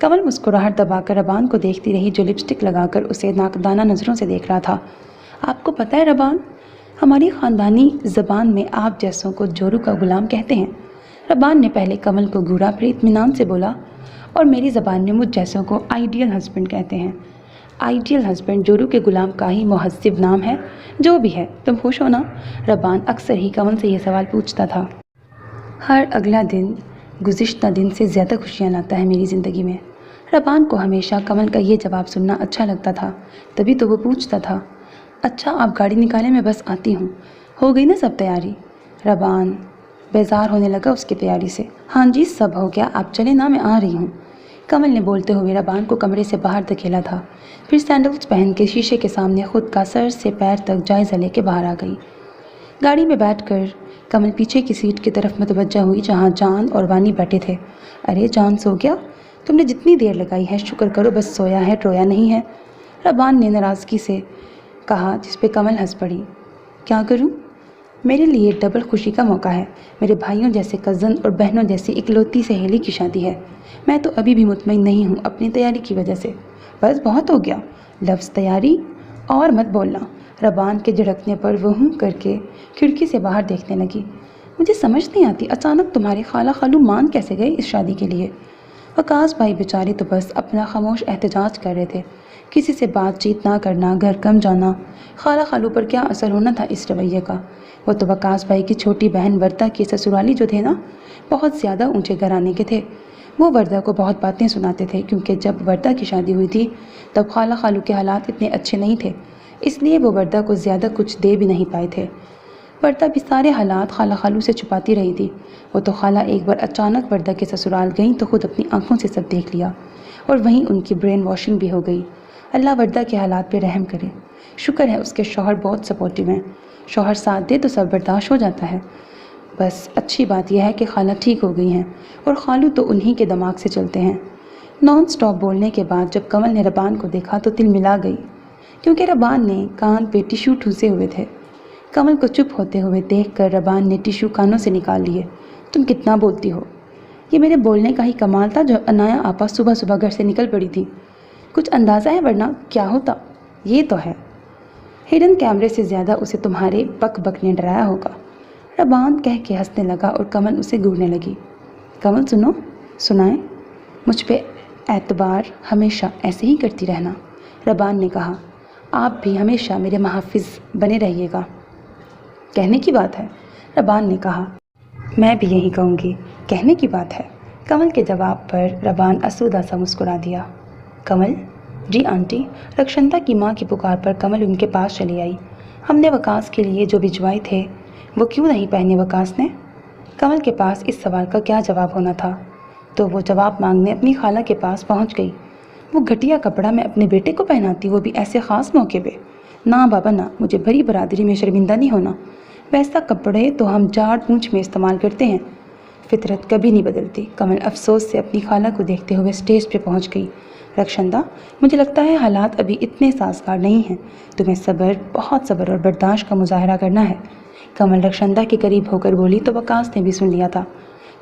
کمل مسکراہٹ دبا کر ربان کو دیکھتی رہی جو لپسٹک لگا کر اسے ناقدانہ نظروں سے دیکھ رہا تھا۔ آپ کو پتہ ہے ربان، ہماری خاندانی زبان میں آپ جیسوں کو جورو کا غلام کہتے ہیں۔ ربان نے پہلے کمل کو گھورا پھر اطمینان سے بولا، اور میری زبان میں مجھ جیسوں کو آئیڈیل ہسبینڈ کہتے ہیں۔ آئیڈیل ہسبینڈ جورو کے غلام کا ہی مہذب نام ہے۔ جو بھی ہے، تم خوش ہو نا؟ ربان اکثر ہی کمل سے یہ سوال پوچھتا تھا۔ ہر اگلا دن گزشتہ دن سے زیادہ خوشیاں لاتا ہے میری زندگی میں۔ ربان کو ہمیشہ کمل کا یہ جواب سننا اچھا لگتا تھا، تبھی تو وہ پوچھتا تھا، اچھا آپ گاڑی نکالیں، میں بس آتی ہوں۔ ہو گئی نا سب تیاری؟ ربان بیزار ہونے لگا اس کی تیاری سے۔ ہاں جی سب ہو گیا، آپ چلیں نا، میں آ رہی ہوں۔ کمل نے بولتے ہوئے ربان کو کمرے سے باہر دھکیلا تھا، پھر سینڈلز پہن کے شیشے کے سامنے خود کا سر سے پیر تک جائزہ لے کے باہر آ گئی۔ گاڑی میں بیٹھ کر کمل پیچھے کی سیٹ کی طرف متوجہ ہوئی جہاں جان اور وانی بیٹھے تھے۔ ارے جان سو گیا؟ تم نے جتنی دیر لگائی ہے شکر کرو بس سویا ہے، رویا نہیں ہے، ربان نے ناراضگی سے کہا، جس پہ کمل ہنس پڑی۔ کیا کروں؟ میرے لیے ڈبل خوشی کا موقع ہے، میرے بھائیوں جیسے کزن اور بہنوں جیسی اکلوتی سہیلی کی شادی ہے۔ میں تو ابھی بھی مطمئن نہیں ہوں اپنی تیاری کی وجہ سے۔ بس بہت ہو گیا، لفظ تیاری اور مت بولنا۔ ربان کے جھڑکنے پر وہ ہوں کر کے کھڑکی سے باہر دیکھنے لگی۔ مجھے سمجھ نہیں آتی اچانک تمہارے خالہ خالو مان کیسے گئے اس شادی کے لیے؟ وقاص بھائی بیچارے تو بس اپنا خاموش احتجاج کر رہے تھے، کسی سے بات چیت نہ کرنا، گھر کم جانا۔ خالہ خالو پر کیا اثر ہونا تھا اس رویے کا؟ وہ تو وقاص بھائی کی چھوٹی بہن وردہ کے سسرالی جو تھے نا، بہت زیادہ اونچے گھرانے کے تھے۔ وہ وردہ کو بہت باتیں سناتے تھے کیونکہ جب وردہ کی شادی ہوئی تھی تب خالہ خالو کے حالات اتنے اچھے نہیں تھے، اس لیے وہ وردہ کو زیادہ کچھ دے بھی نہیں پائے تھے۔ وردہ بھی سارے حالات خالہ خالو سے چھپاتی رہی تھی۔ وہ تو خالہ ایک بار اچانک وردہ کے سسرال گئیں تو خود اپنی آنکھوں سے سب دیکھ لیا، اور وہیں ان کی برین واشنگ بھی ہو گئی۔ اللہ وردہ کے حالات پہ رحم کرے۔ شکر ہے اس کے شوہر بہت سپورٹیو ہیں، شوہر ساتھ دے تو سب برداشت ہو جاتا ہے۔ بس اچھی بات یہ ہے کہ خالہ ٹھیک ہو گئی ہیں، اور خالو تو انہی کے دماغ سے چلتے ہیں۔ نان سٹاپ بولنے کے بعد جب کمل نے ربان کو دیکھا تو دل ملا گئی، کیونکہ ربان نے کان پہ ٹیشو ٹھوسے ہوئے تھے۔ کمل کو چپ ہوتے ہوئے دیکھ کر ربان نے ٹیشو کانوں سے نکال لیے۔ تم کتنا بولتی ہو؟ یہ میرے بولنے کا ہی کمال تھا جو انایا آپا صبح صبح گھر سے نکل پڑی تھی۔ کچھ اندازہ ہے ورنہ کیا ہوتا؟ یہ تو ہے، ہڈن کیمرے سے زیادہ اسے تمہارے بک بک نے ڈرایا ہوگا، ربان کہہ کے ہنسنے لگا اور کمل اسے گھورنے لگی۔ کمل سنو، سنائیں، مجھ پہ اعتبار ہمیشہ ایسے ہی کرتی رہنا، ربان نے کہا۔ آپ بھی ہمیشہ میرے محافظ بنے رہیے گا۔ کہنے کی بات ہے، ربان نے کہا۔ میں بھی یہی کہوں گی، کہنے کی بات ہے۔ کمل کے جواب پر ربان اسودہ سا مسکرا دیا۔ کمل؟ جی آنٹی۔ رکشنتا کی ماں کی پکار پر کمل ان کے پاس چلی آئی۔ ہم نے وقاص کے لیے جو بھجوائے تھے وہ کیوں نہیں پہنے وقاص نے؟ کمل کے پاس اس سوال کا کیا جواب ہونا تھا، تو وہ جواب مانگنے اپنی خالہ کے پاس پہنچ گئی۔ وہ گھٹیا کپڑا میں اپنے بیٹے کو پہناتی، وہ بھی ایسے خاص موقع پہ؟ نہ بابا نہ، مجھے بڑی برادری میں شرمندہ نہیں ہونا، ویسا کپڑے تو ہم جاڑ پونچھ میں استعمال کرتے ہیں، فطرت کبھی نہیں بدلتی۔ کمل افسوس سے اپنی خالہ کو دیکھتے ہوئے اسٹیج پہ پہنچ گئی۔ رکشندا، مجھے لگتا ہے حالات ابھی اتنے سازگار نہیں ہیں، تمہیں صبر، بہت صبر اور برداشت کا مظاہرہ کرنا ہے۔ کمل رکشندا کے قریب ہو کر بولی تو وقاص نے بھی سن لیا تھا۔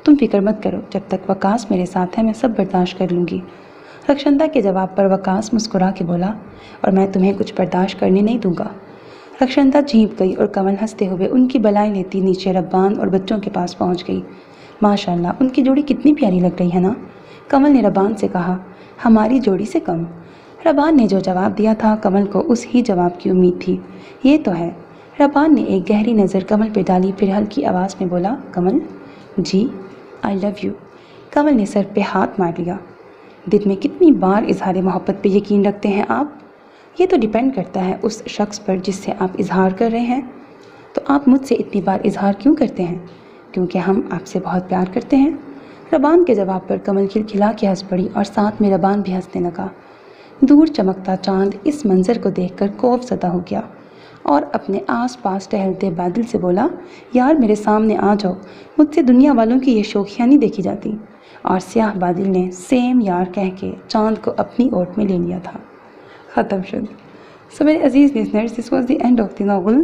تم فکر مت کرو، جب تک وقاص میرے ساتھ ہے میں سب برداشت کر لوں گی۔ رکشندا کے جواب پر وقاص مسکرا کے بولا، اور میں تمہیں کچھ برداشت کرنے نہیں دوں گا۔ رکشندا جھینپ گئی اور کمل ہنستے ہوئے ان کی بلائیں لیتی نیچے ربان اور بچوں کے پاس پہنچ گئی۔ ماشاءاللہ ان کی جوڑی کتنی پیاری لگ رہی ہے نا، کمل نے ربان سے کہا۔ ہماری جوڑی سے کم، ربان نے جو جواب دیا تھا کمل کو اس ہی جواب کی امید تھی۔ یہ تو ہے۔ ربان نے ایک گہری نظر کمل پہ ڈالی، پھر ہلکی آواز میں بولا، کمل؟ جی؟ آئی لو یو۔ کمل نے سر پہ ہاتھ مار لیا۔ دن میں کتنی بار اظہار محبت پہ یقین رکھتے ہیں آپ؟ یہ تو ڈیپینڈ کرتا ہے اس شخص پر جس سے آپ اظہار کر رہے ہیں۔ تو آپ مجھ سے اتنی بار اظہار کیوں کرتے ہیں؟ کیونکہ ہم آپ سے بہت پیار کرتے ہیں۔ ربان کے جواب پر کمل کھلکھلا کے ہنس پڑی اور ساتھ میں ربان بھی ہنسنے لگا۔ دور چمکتا چاند اس منظر کو دیکھ کر خوف زدہ ہو گیا اور اپنے آس پاس ٹہلتے بادل سے بولا، یار میرے سامنے آ جاؤ، مجھ سے دنیا والوں کی یہ شوخیاں نہیں دیکھی جاتی۔ اور سیاہ بادل نے سیم یار کہہ کے چاند کو اپنی اوٹ میں لے لیا تھا۔ ختم شد۔ سو میرے عزیز listeners, this was the end of the novel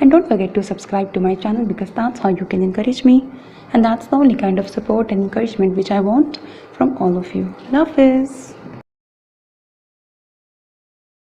And don't forget to subscribe to my channel because that's how you can encourage me. And that's the only kind of support and encouragement which I want from all of you. Allah Hafiz.